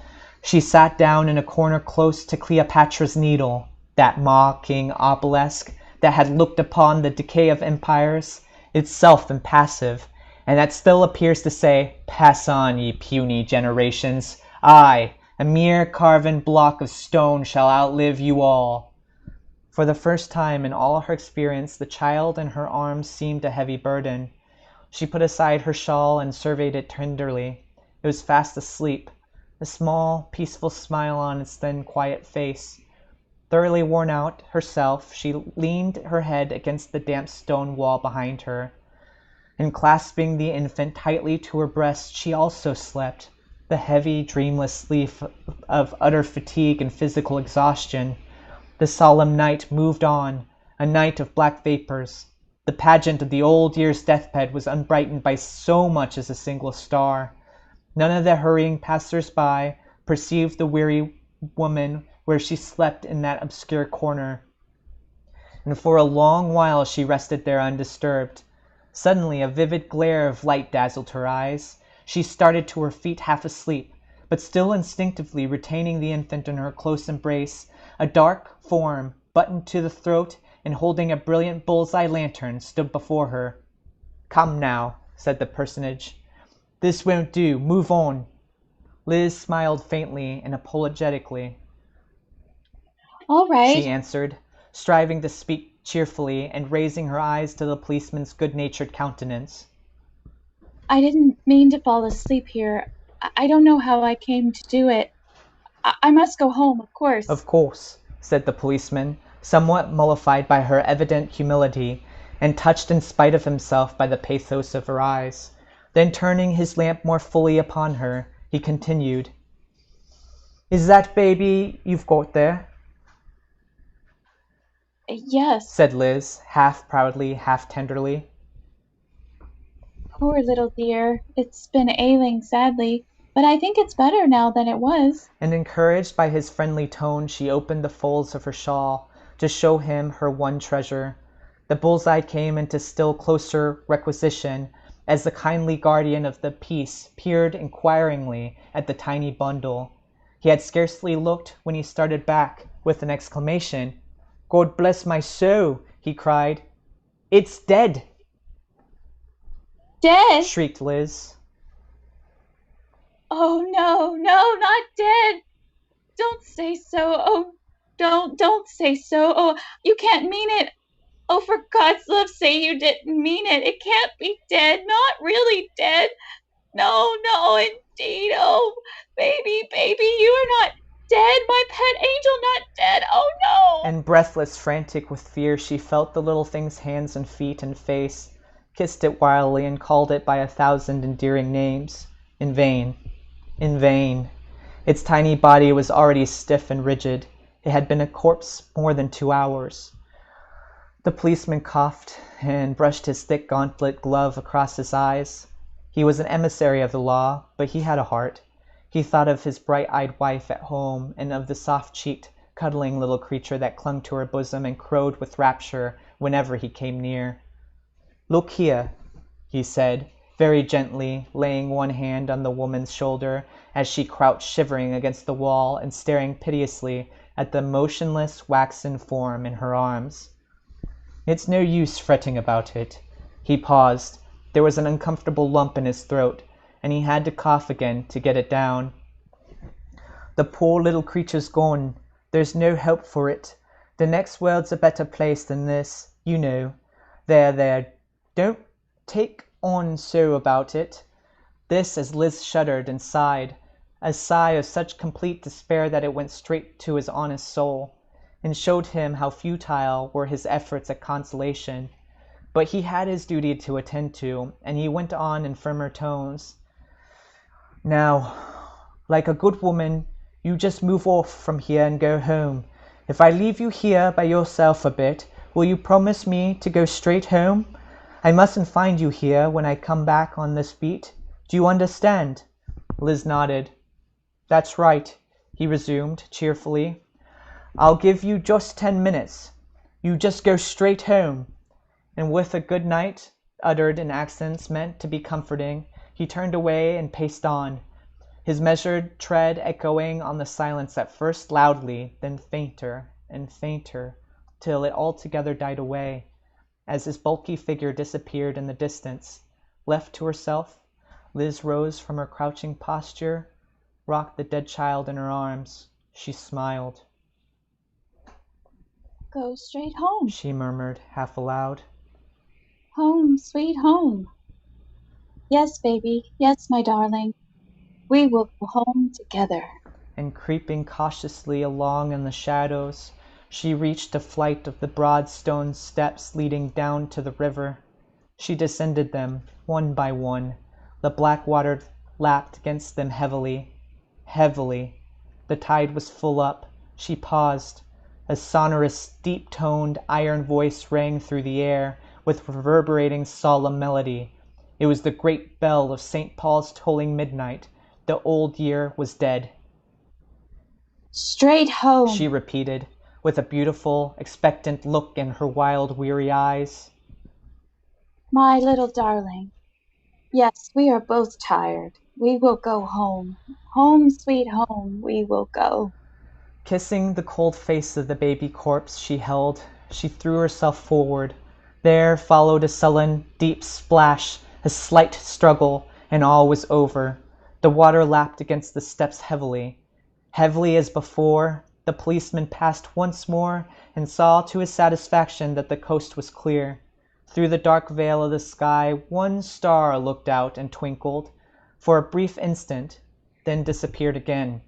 she sat down in a corner close to Cleopatra's Needle, that mocking obelisk that had looked upon the decay of empires, itself impassive, and that still appears to say, "Pass on, ye puny generations. I, a mere carven block of stone, shall outlive you all." For the first time in all her experience, the child in her arms seemed a heavy burden. She put aside her shawl and surveyed it tenderly. It was fast asleep, a small, peaceful smile on its thin, quiet face. Thoroughly worn out herself, she leaned her head against the damp stone wall behind her, and clasping the infant tightly to her breast, she also slept, the heavy, dreamless sleep of utter fatigue and physical exhaustion. The solemn night moved on, a night of black vapors. The pageant of the old year's deathbed was unbrightened by so much as a single star. None of the hurrying passers-by perceived the weary woman where she slept in that obscure corner, and for a long while she rested there undisturbed. Suddenly a vivid glare of light dazzled her eyes. She started to her feet half asleep, but still instinctively retaining the infant in her close embrace. A dark form, buttoned to the throat and holding a brilliant bull's-eye lantern, stood before her. "Come now," said the personage. "This won't do. Move on." Liz smiled faintly and apologetically. "All right," she answered, striving to speak cheerfully and raising her eyes to the policeman's good-natured countenance. "I didn't mean to fall asleep here. I don't know how I came to do it. I must go home, of course." "Of course," said the policeman, somewhat mollified by her evident humility, and touched in spite of himself by the pathos of her eyes. Then turning his lamp more fully upon her, he continued, "Is that baby you've got there?" "Yes," said Liz, half proudly, half tenderly. "Poor little dear. It's been ailing sadly, but I think it's better now than it was." And encouraged by his friendly tone, she opened the folds of her shawl to show him her one treasure. The bull's-eye came into still closer requisition as the kindly guardian of the peace peered inquiringly at the tiny bundle. He had scarcely looked when he started back with an exclamation. "God bless my soul!" he cried. "It's dead!" "Dead?" shrieked Liz. "Oh, no, no, not dead! Don't say so. Oh, don't say so. Oh, you can't mean it. Oh, for God's love, say you didn't mean it. It can't be dead. Not really dead. No, no, indeed. Oh, baby, you are not dead. My pet angel not dead. Oh, no." And breathless, frantic with fear, she felt the little thing's hands and feet and face, kissed it wildly, and called it by 1,000 endearing names. In vain. In vain. Its tiny body was already stiff and rigid. It had been a corpse more than 2 hours. The policeman coughed and brushed his thick gauntlet glove across his eyes. He was an emissary of the law, but he had a heart. He thought of his bright-eyed wife at home and of the soft-cheeked, cuddling little creature that clung to her bosom and crowed with rapture whenever he came near. "Look here," he said, very gently, laying one hand on the woman's shoulder as she crouched shivering against the wall and staring piteously at the motionless waxen form in her arms. "It's no use fretting about it." He paused. There was an uncomfortable lump in his throat, and he had to cough again to get it down. "The poor little creature's gone. There's no help for it. The next world's a better place than this, you know. There, don't take on so about it." This as Liz shuddered and sighed, a sigh of such complete despair that it went straight to his honest soul, and showed him how futile were his efforts at consolation. But he had his duty to attend to, and he went on in firmer tones. "Now, like a good woman, you just move off from here and go home. If I leave you here by yourself a bit, will you promise me to go straight home? I mustn't find you here when I come back on this beat. Do you understand?" Liz nodded. "That's right," he resumed cheerfully. "I'll give you just 10 minutes. You just go straight home." And with a good night, uttered in accents meant to be comforting, he turned away and paced on, his measured tread echoing on the silence at first loudly, then fainter and fainter, till it altogether died away, as his bulky figure disappeared in the distance. Left to herself, Liz rose from her crouching posture, rocked the dead child in her arms. She smiled. "Go straight home," she murmured, half aloud. "Home, sweet home. Yes, baby, yes, my darling. We will go home together." And creeping cautiously along in the shadows, she reached a flight of the broad stone steps leading down to the river. She descended them, one by one. The black water lapped against them heavily, heavily. The tide was full up. She paused. A sonorous, deep-toned, iron voice rang through the air, with reverberating solemn melody. It was the great bell of St. Paul's tolling midnight. The old year was dead. "Straight home," she repeated, with a beautiful, expectant look in her wild, weary eyes. "My little darling. Yes, we are both tired. We will go home. Home, sweet home, we will go." Kissing the cold face of the baby corpse she held, she threw herself forward. There followed a sullen, deep splash, a slight struggle, and all was over. The water lapped against the steps heavily. Heavily as before, the policeman passed once more and saw to his satisfaction that the coast was clear. Through the dark veil of the sky one star looked out and twinkled, for a brief instant, then disappeared again.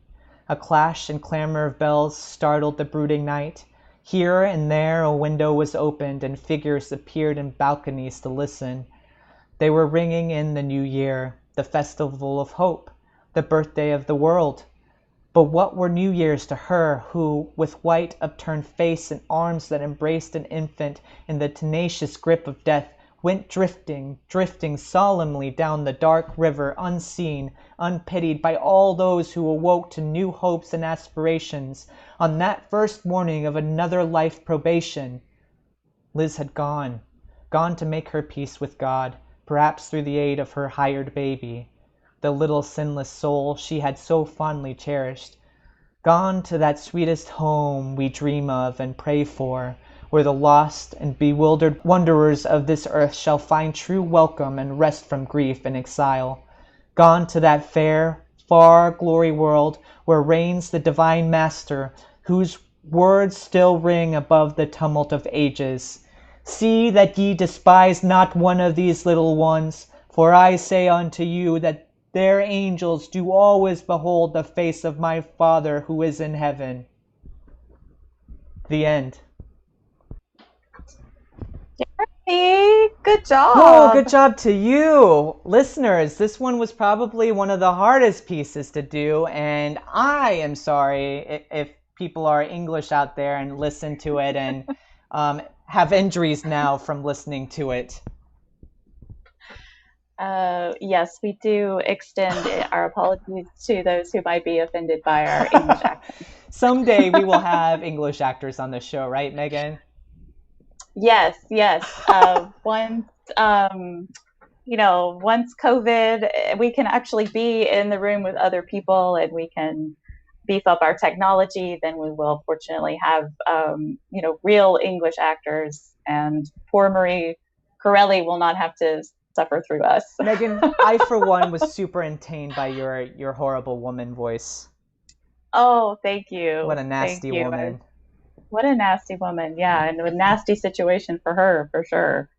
A clash and clamor of bells startled the brooding night. Here and there a window was opened, and figures appeared in balconies to listen. They were ringing in the new year, the festival of hope, the birthday of the world. But what were New Year's to her who, with white upturned face and arms that embraced an infant in the tenacious grip of death, went drifting, drifting solemnly down the dark river, unseen, unpitied by all those who awoke to new hopes and aspirations on that first morning of another life probation? Liz had gone to make her peace with God, perhaps through the aid of her hired baby, the little sinless soul she had so fondly cherished. Gone to that sweetest home we dream of and pray for, where the lost and bewildered wanderers of this earth shall find true welcome and rest from grief and exile. Gone to that fair, far glory world where reigns the divine Master, whose words still ring above the tumult of ages. "See that ye despise not one of these little ones, for I say unto you that their angels do always behold the face of my Father who is in heaven." The end. Jeremy, good job. Whoa, good job to you. Listeners, this one was probably one of the hardest pieces to do, and I am sorry if people are English out there and listen to it and have injuries now from listening to it. Yes, we do extend our apologies to those who might be offended by our English accent. Someday we will have English actors on the show, right, Megan? Yes. Once once COVID, we can actually be in the room with other people and we can beef up our technology, then we will fortunately have real English actors, and poor Marie Corelli will not have to suffer through us. Megan, I for one was super entertained by your horrible woman voice. Oh, thank you. What a nasty woman. What a nasty woman, yeah, and a nasty situation for her, for sure.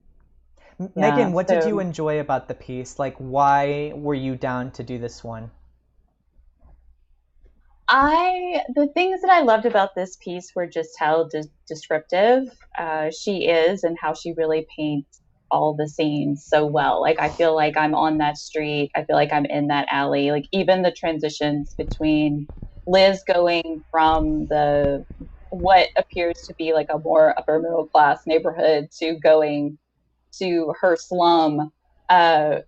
Megan, what did you enjoy about the piece? Like, why were you down to do this one? The things that I loved about this piece were just how descriptive she is and how she really paints all the scenes so well. Like I feel like I'm on that street. I feel like I'm in that alley. Like even the transitions between Liz going from the what appears to be like a more upper middle class neighborhood to going to her slum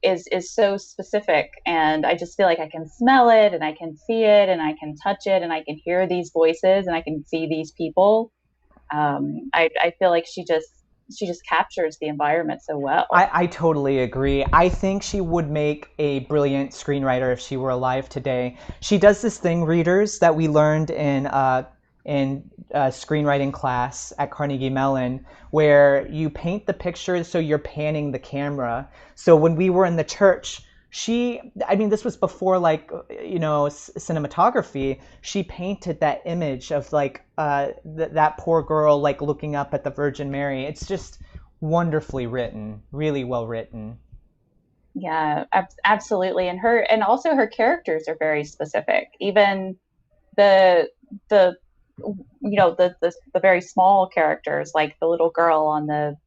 is so specific, and I just feel like I can smell it, and I can see it, and I can touch it, and I can hear these voices, and I can see these people. I feel like she just captures the environment so well. I totally agree. I think she would make a brilliant screenwriter if she were alive today. She does this thing, readers, that we learned in screenwriting class at Carnegie Mellon, where you paint the pictures so you're panning the camera. So when we were in the church, I mean, this was before like, cinematography. She painted that image of like that poor girl like looking up at the Virgin Mary. It's just wonderfully written, really well written. Yeah, absolutely. And also her characters are very specific. Even the the the very small characters, like the little girl on the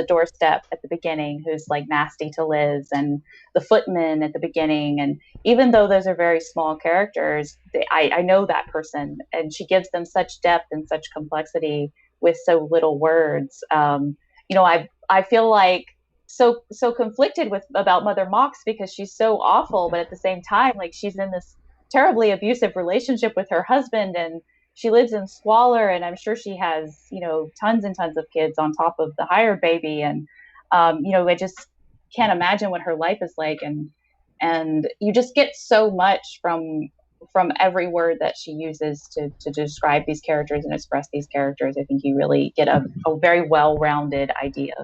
doorstep at the beginning who's like nasty to Liz, and the footman at the beginning. And even though those are very small characters, I know that person, and she gives them such depth and such complexity with so little words. I feel like so conflicted with about Mother Mox because she's so awful, but at the same time, like she's in this terribly abusive relationship with her husband, and she lives in squalor, and I'm sure she has tons and tons of kids on top of the hired baby. And I just can't imagine what her life is like. And you just get so much from every word that she uses to describe these characters and express these characters. I think you really get a very well-rounded idea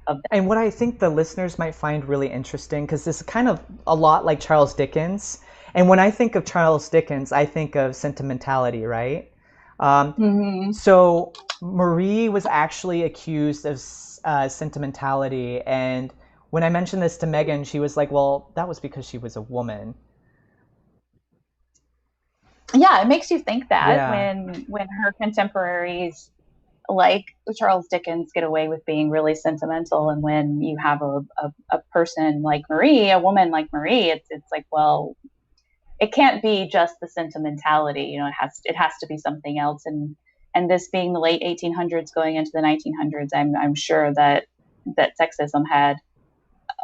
of them. And what I think the listeners might find really interesting, because this is kind of a lot like Charles Dickens. And when I think of Charles Dickens, I think of sentimentality, right? Mm-hmm. So Marie was actually accused of sentimentality, and when I mentioned this to Megan, she was like, "Well, that was because she was a woman." Yeah, it makes you think that Yeah. when her contemporaries like Charles Dickens get away with being really sentimental, and when you have a person like Marie, a woman like Marie, it's like, well, it can't be just the sentimentality. It has to be something else. And this being the late 1800s going into the 1900s, I'm sure that sexism had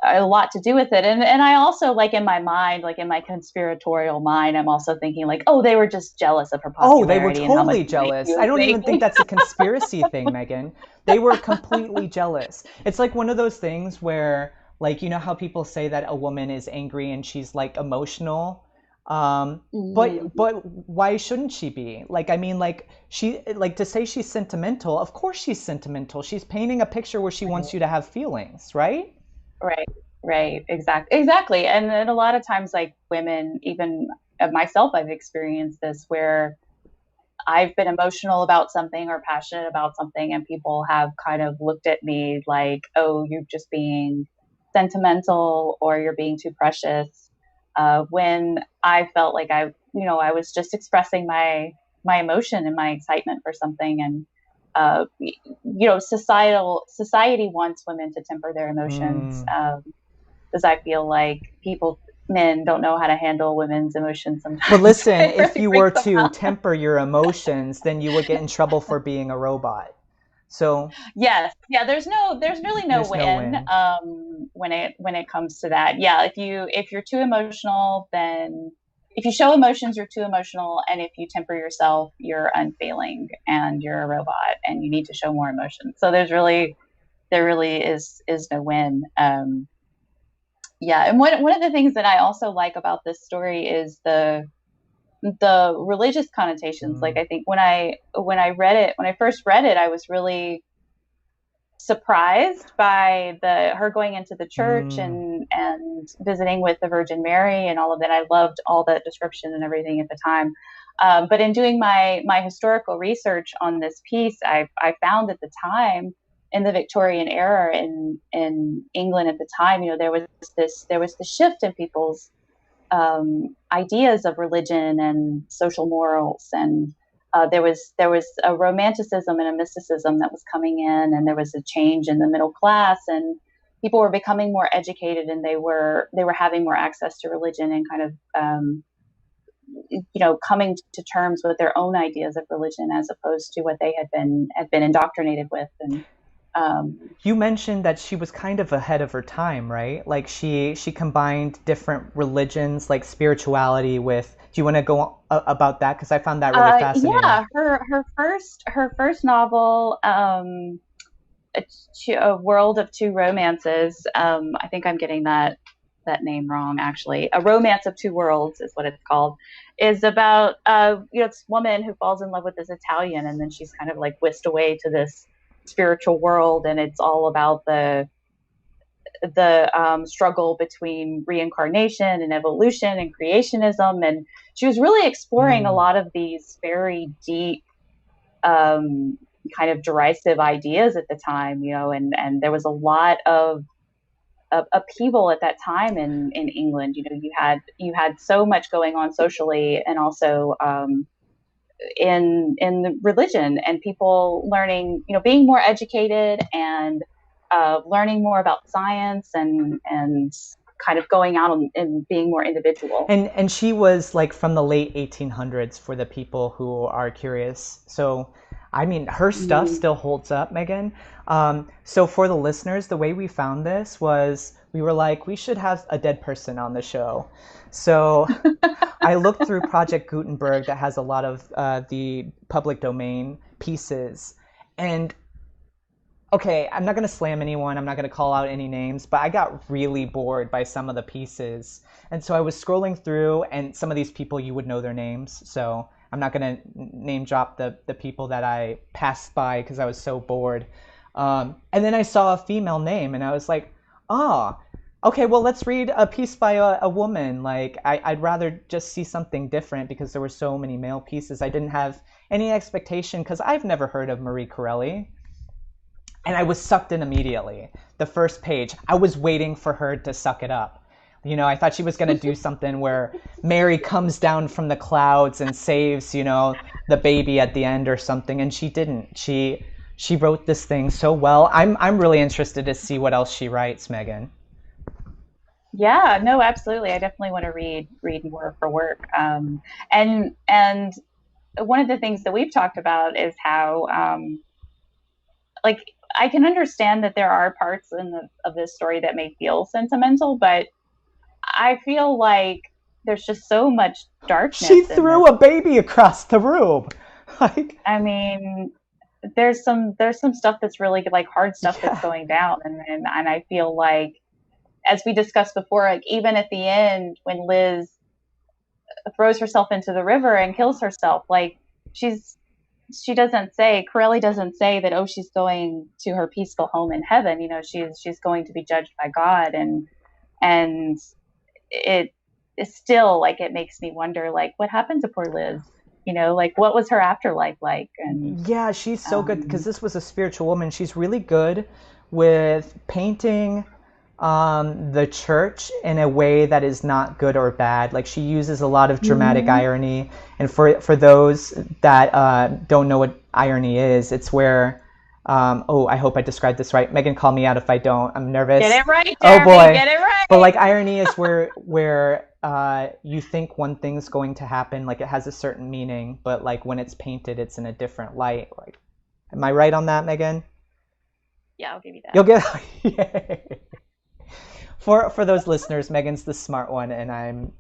a lot to do with it. And I also, like, in my mind, like in my conspiratorial mind, I'm also thinking like, oh, they were just jealous of her Oh, they were popularity and how much totally money she jealous. I was don't even think making. that's a conspiracy thing, Megan. They were completely jealous. It's like one of those things where, like, you know how people say that a woman is angry and she's like emotional? Mm-hmm. But why shouldn't she be? Like, I mean, like like to say she's sentimental, of course she's sentimental. She's painting a picture where she wants you to have feelings, right? Right, right, exactly. And then a lot of times, like women, even myself, I've experienced this where I've been emotional about something or passionate about something, and people have kind of looked at me like, "Oh, you're just being sentimental, or you're being too precious." When I felt like I was just expressing my emotion and my excitement for something. And society wants women to temper their emotions, Mm. because I feel like men don't know how to handle women's emotions But sometimes. listen, It if really you were freaks them to out. temper your emotions, then you would get in trouble for being a robot. So Yes, yeah. There's really no there's no win win. when it comes to that. Yeah, if you're too emotional, then if you show emotions, you're too emotional, and if you temper yourself, you're unfeeling and you're a robot, and you need to show more emotion. So there really is no win. Yeah, and one of the things that I also like about this story is the religious connotations. Like, Mm. I think when I first read it, I was really surprised by the her going into the church Mm. and visiting with the Virgin Mary and all of that. I loved all that description and everything at the time. But in doing my historical research on this piece, I found at the time, in the Victorian era in England at the time, there was this shift in people's ideas of religion and social morals, and there was a romanticism and a mysticism that was coming in, and there was a change in the middle class, and people were becoming more educated, and they were having more access to religion, and kind of coming to terms with their own ideas of religion as opposed to what they had been indoctrinated with. And You mentioned that she was kind of ahead of her time, right? Like she combined different religions, like spirituality with. Do you want to go about that? Because I found that really fascinating. yeah, her first novel, a World of Two Romances. I think I'm getting that name wrong, actually. A Romance of Two Worlds is what it's called. Is about this woman who falls in love with this Italian, and then she's kind of like whisked away to this spiritual world, and it's all about the struggle between reincarnation and evolution and creationism. And she was really exploring a Mm. lot of these very deep, kind of derisive ideas at the time, and there was a lot of upheaval at that time in England. You had so much going on socially, and also in the religion, and people learning, being more educated, and learning more about science, and kind of going out and being more individual. And she was like from the late 1800s for the people who are curious. So, I mean, her stuff Mm. still holds up, Megan. So for the listeners, the way we found this was we were like, we should have a dead person on the show. So I looked through Project Gutenberg that has a lot of the public domain pieces. And okay, I'm not going to slam anyone. I'm not going to call out any names, but I got really bored by some of the pieces. And so I was scrolling through, and some of these people, you would know their names. So I'm not going to name drop the people that I passed by because I was so bored. And then I saw a female name, and I was like, ah, okay, well, let's read a piece by a woman. Like, I'd rather just see something different because there were so many male pieces. I didn't have any expectation because I've never heard of Marie Corelli. And I was sucked in immediately. The first page, I was waiting for her to suck it up. I thought she was going to do something where Mary comes down from the clouds and saves, the baby at the end or something, and she didn't. She wrote this thing so well. I'm really interested to see what else she writes, Megan. Yeah, no, absolutely. I definitely want to read more of her work. And one of the things that we've talked about is how, like, I can understand that there are parts of this story that may feel sentimental, but I feel like there's just so much She darkness in threw this. a baby across the room. Like, I mean, there's some stuff that's really like hard stuff that's yeah. going down, and I feel like, as we discussed before, like even at the end when Liz throws herself into the river and kills herself, like she's she doesn't say Corelli doesn't say that, oh, she's going to her peaceful home in heaven. She's going to be judged by God, and it is still like, it makes me wonder, like, what happened to poor Liz. Like, what was her afterlife like? And Yeah, she's so good because um, this was a spiritual woman. She's really good with painting the church in a way that is not good or bad. Like she uses a lot of dramatic mhm. irony, and for those that don't know what irony is, it's where oh, I hope I described this right. Megan, call me out if I don't. I'm Get nervous. it right, Oh Jeremy. boy. Get it But right. like irony is where you think one thing's going to happen, like it has a certain meaning, but like when it's painted, it's in a different light. Like, am I right on that, Megan? Yeah, I'll give you that. You'll get. Yay. For those listeners, Megan's the smart one, and I'm.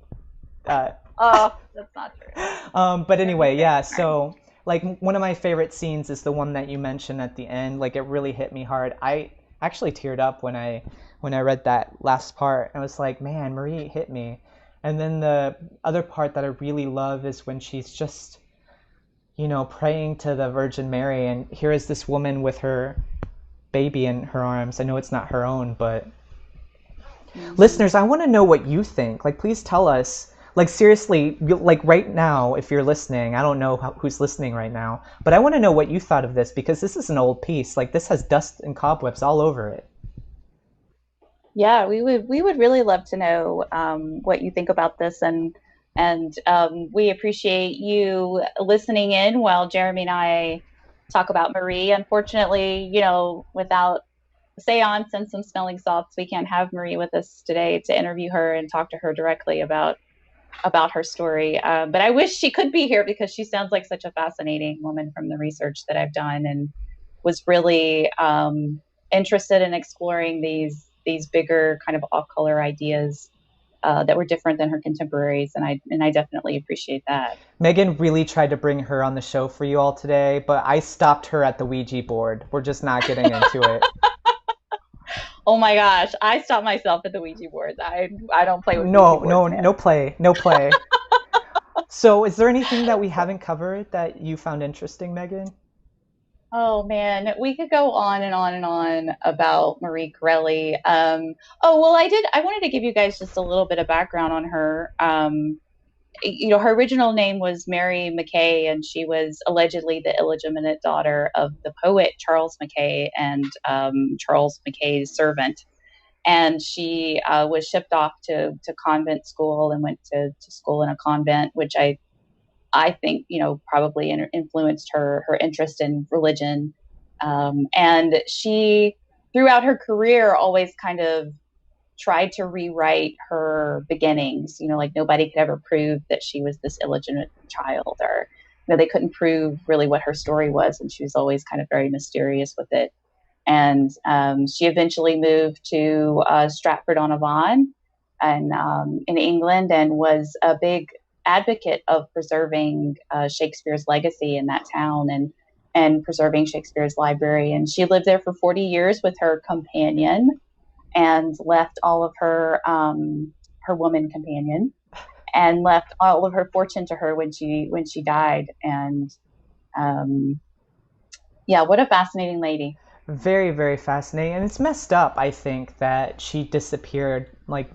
Uh, Oh, that's not true. but Jeremy's anyway, very yeah. smart. So like one of my favorite scenes is the one that you mentioned at the end. Like it really hit me hard. I actually teared up when I read that last part. I was like, man, Marie hit me. And then the other part that I really love is when she's just, praying to the Virgin Mary, and here is this woman with her baby in her arms. I know it's not her own, but Hmm. listeners, I want to know what you think. Like, please tell us. Like, seriously, like right now, if you're listening, I don't know who's listening right now, but I want to know what you thought of this because this is an old piece. Like, this has dust and cobwebs all over it. Yeah, we would really love to know what you think about this, and we appreciate you listening in while Jeremy and I talk about Marie. Unfortunately, without seance and some smelling salts, we can't have Marie with us today to interview her and talk to her directly about her story. But I wish she could be here because she sounds like such a fascinating woman from the research that I've done, and was really interested in exploring these bigger kind of off color ideas that were different than her contemporaries, and I definitely appreciate that. Megan really tried to bring her on the show for you all today, but I stopped her at the Ouija board. We're just not getting into it. Oh my gosh, I stopped myself at the Ouija boards. I don't play with Ouija No, boards, no, man. no play, no play. So, is there anything that we haven't covered that you found interesting, Megan? Oh man, we could go on and on and on about Marie Corelli. Oh well, I wanted to give you guys just a little bit of background on her. Her original name was Mary Mackay, and she was allegedly the illegitimate daughter of the poet Charles Mackay and Charles Mackay's servant. And she was shipped off to convent school and went to school in a convent, which I think probably influenced her interest in religion. And she, throughout her career, always kind of tried to rewrite her beginnings. Like nobody could ever prove that she was this illegitimate child, or they couldn't prove really what her story was, and she was always kind of very mysterious with it. And she eventually moved to Stratford-on-Avon, and in England, and was a big advocate of preserving Shakespeare's legacy in that town, and preserving Shakespeare's library. And she lived there for 40 years with her companion, and left all of her woman companion, and left all of her fortune to her when she died. And um, yeah, what a fascinating lady. Very, very fascinating. And it's messed up, I think, that she disappeared. Like,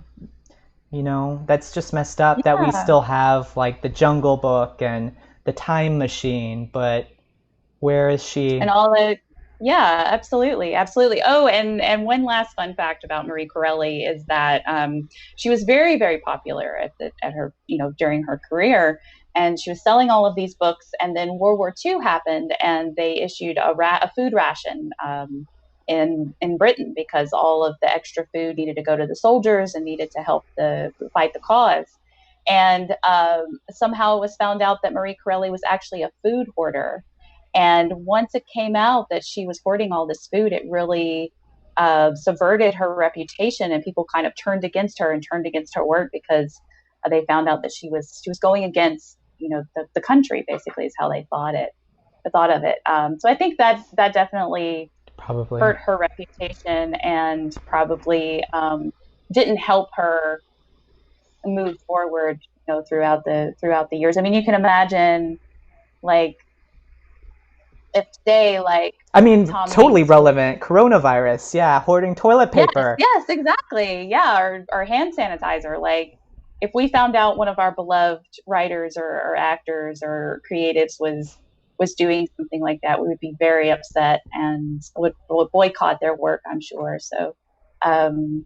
that's just messed up that we Yeah. still have, like, the Jungle Book and the Time Machine, but where is she? And all the Yeah, absolutely, absolutely. Oh, and one last fun fact about Marie Corelli is that she was very, very popular at her during her career, and she was selling all of these books. And then World War II happened, and they issued a food ration in Britain, because all of the extra food needed to go to the soldiers and needed to help the fight the cause. And somehow it was found out that Marie Corelli was actually a food hoarder. And once it came out that she was hoarding all this food, it really subverted her reputation, and people kind of turned against her and turned against her work, because they found out that she was going against the country, basically, is how they thought of it. So I think that definitely Probably. hurt her reputation, and probably didn't help her move forward throughout the years. I mean, you can imagine, like, if today, like, I mean, Tom totally Hanks was, relevant. Coronavirus, yeah, hoarding toilet yes, paper. yes, exactly, yeah, or hand sanitizer. Like, if we found out one of our beloved writers, or actors or creatives was doing something like that, we would be very upset and would boycott their work, I'm sure. So um,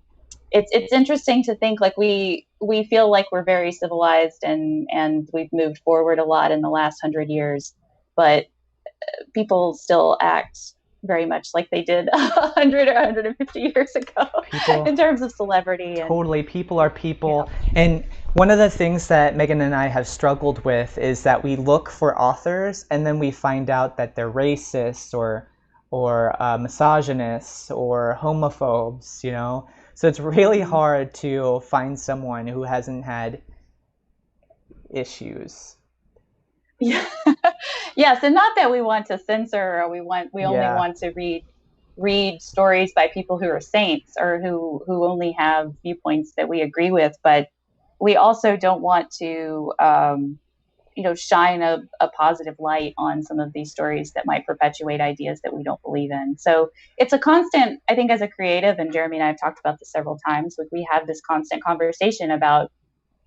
it's interesting to think, like, we feel like we're very civilized, and we've moved forward a lot in the last 100 years, but people still act very much like they did 100 or 150 years ago People, in terms of celebrity. And totally, people are you people. know And one of the things that Megan and I have struggled with is that we look for authors and then we find out that they're racist or misogynists or homophobes. So it's really mhm. hard to find someone who hasn't had issues. Yeah. Yes, and not that we want to censor, or we only Yeah, want to read stories by people who are saints, or who only have viewpoints that we agree with, but we also don't want to shine a positive light on some of these stories that might perpetuate ideas that we don't believe in. So it's a constant, I think, as a creative, and Jeremy and I have talked about this several times, like, we have this constant conversation about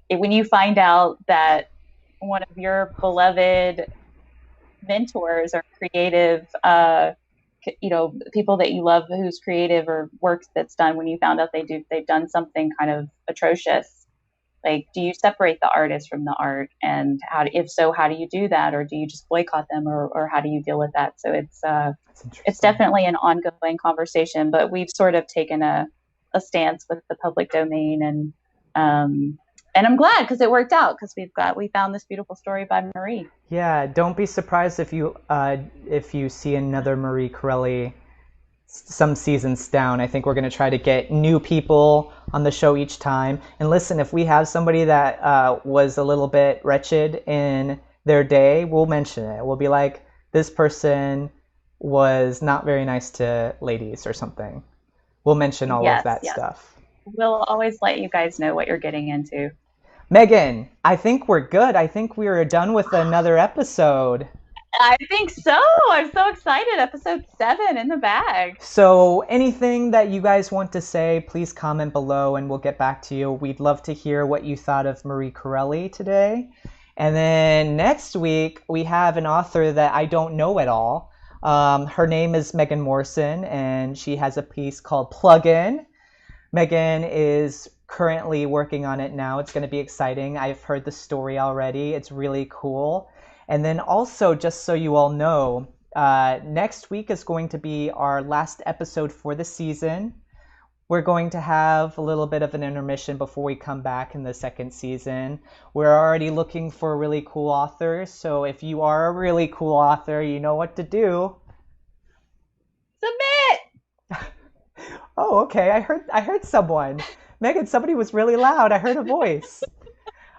it. When you find out that one of your beloved mentors or creative people that you love who's creative or work that's done when you found out they've done something kind of atrocious? Like, do you separate the artist from the art? And if so, how do you do that? Or do you just boycott them, or how do you deal with that? So it's definitely an ongoing conversation, but we've sort of taken a stance with the public domain, and I'm glad because it worked out, because we found this beautiful story by Marie. Yeah, don't be surprised if you see another Marie Corelli some seasons down. I think we're going to try to get new people on the show each time. And listen, if we have somebody that was a little bit wretched in their day, we'll mention it. We'll be like, this person was not very nice to ladies or something. We'll mention all of that stuff. We'll always let you guys know what you're getting into. Megan, I think we're good. I think we are done with another episode. I think so. I'm so excited. Episode 7 in the bag. So anything that you guys want to say, please comment below and we'll get back to you. We'd love to hear what you thought of Marie Corelli today. And then next week, we have an author that I don't know at all. Her name is Megan Morrison, and she has a piece called Plug-In. Megan is currently working on it now. It's going to be exciting. I've heard the story already. It's really cool. And then also, just so you all know, next week is going to be our last episode for the season. We're going to have a little bit of an intermission before we come back in the second season. We're already looking for really cool authors, so if you are a really cool author, you know what to do. Submit! Oh, okay. I heard someone. Megan, somebody was really loud. I heard a voice.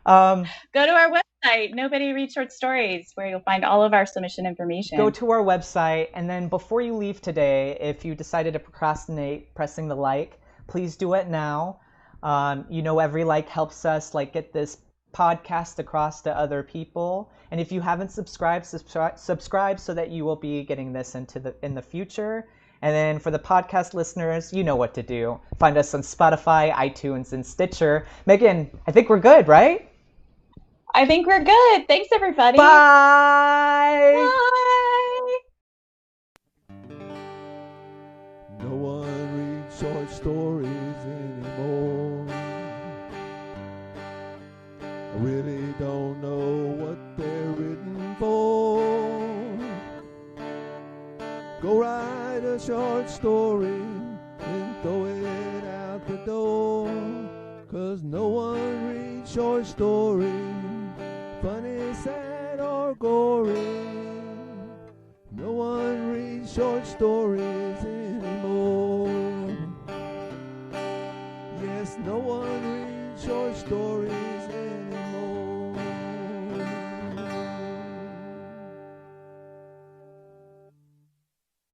Go to our website, Nobody Reads Short Stories, where you'll find all of our submission information. Go to our website, and then before you leave today, if you decided to procrastinate pressing the like, please do it now. Every like helps us get this podcast across to other people. And if you haven't subscribed so that you will be getting this in the future. And then for the podcast listeners, you know what to do. Find us on Spotify, iTunes, and Stitcher. Megan, I think we're good, right? I think we're good. Thanks, everybody. Bye. Bye. No one reads short stories anymore. I really don't know what they're written for. Go write a short story and throw it out the door. 'Cause no one reads short stories, funny, sad, or gory. No one reads short stories anymore. Yes, no one reads short stories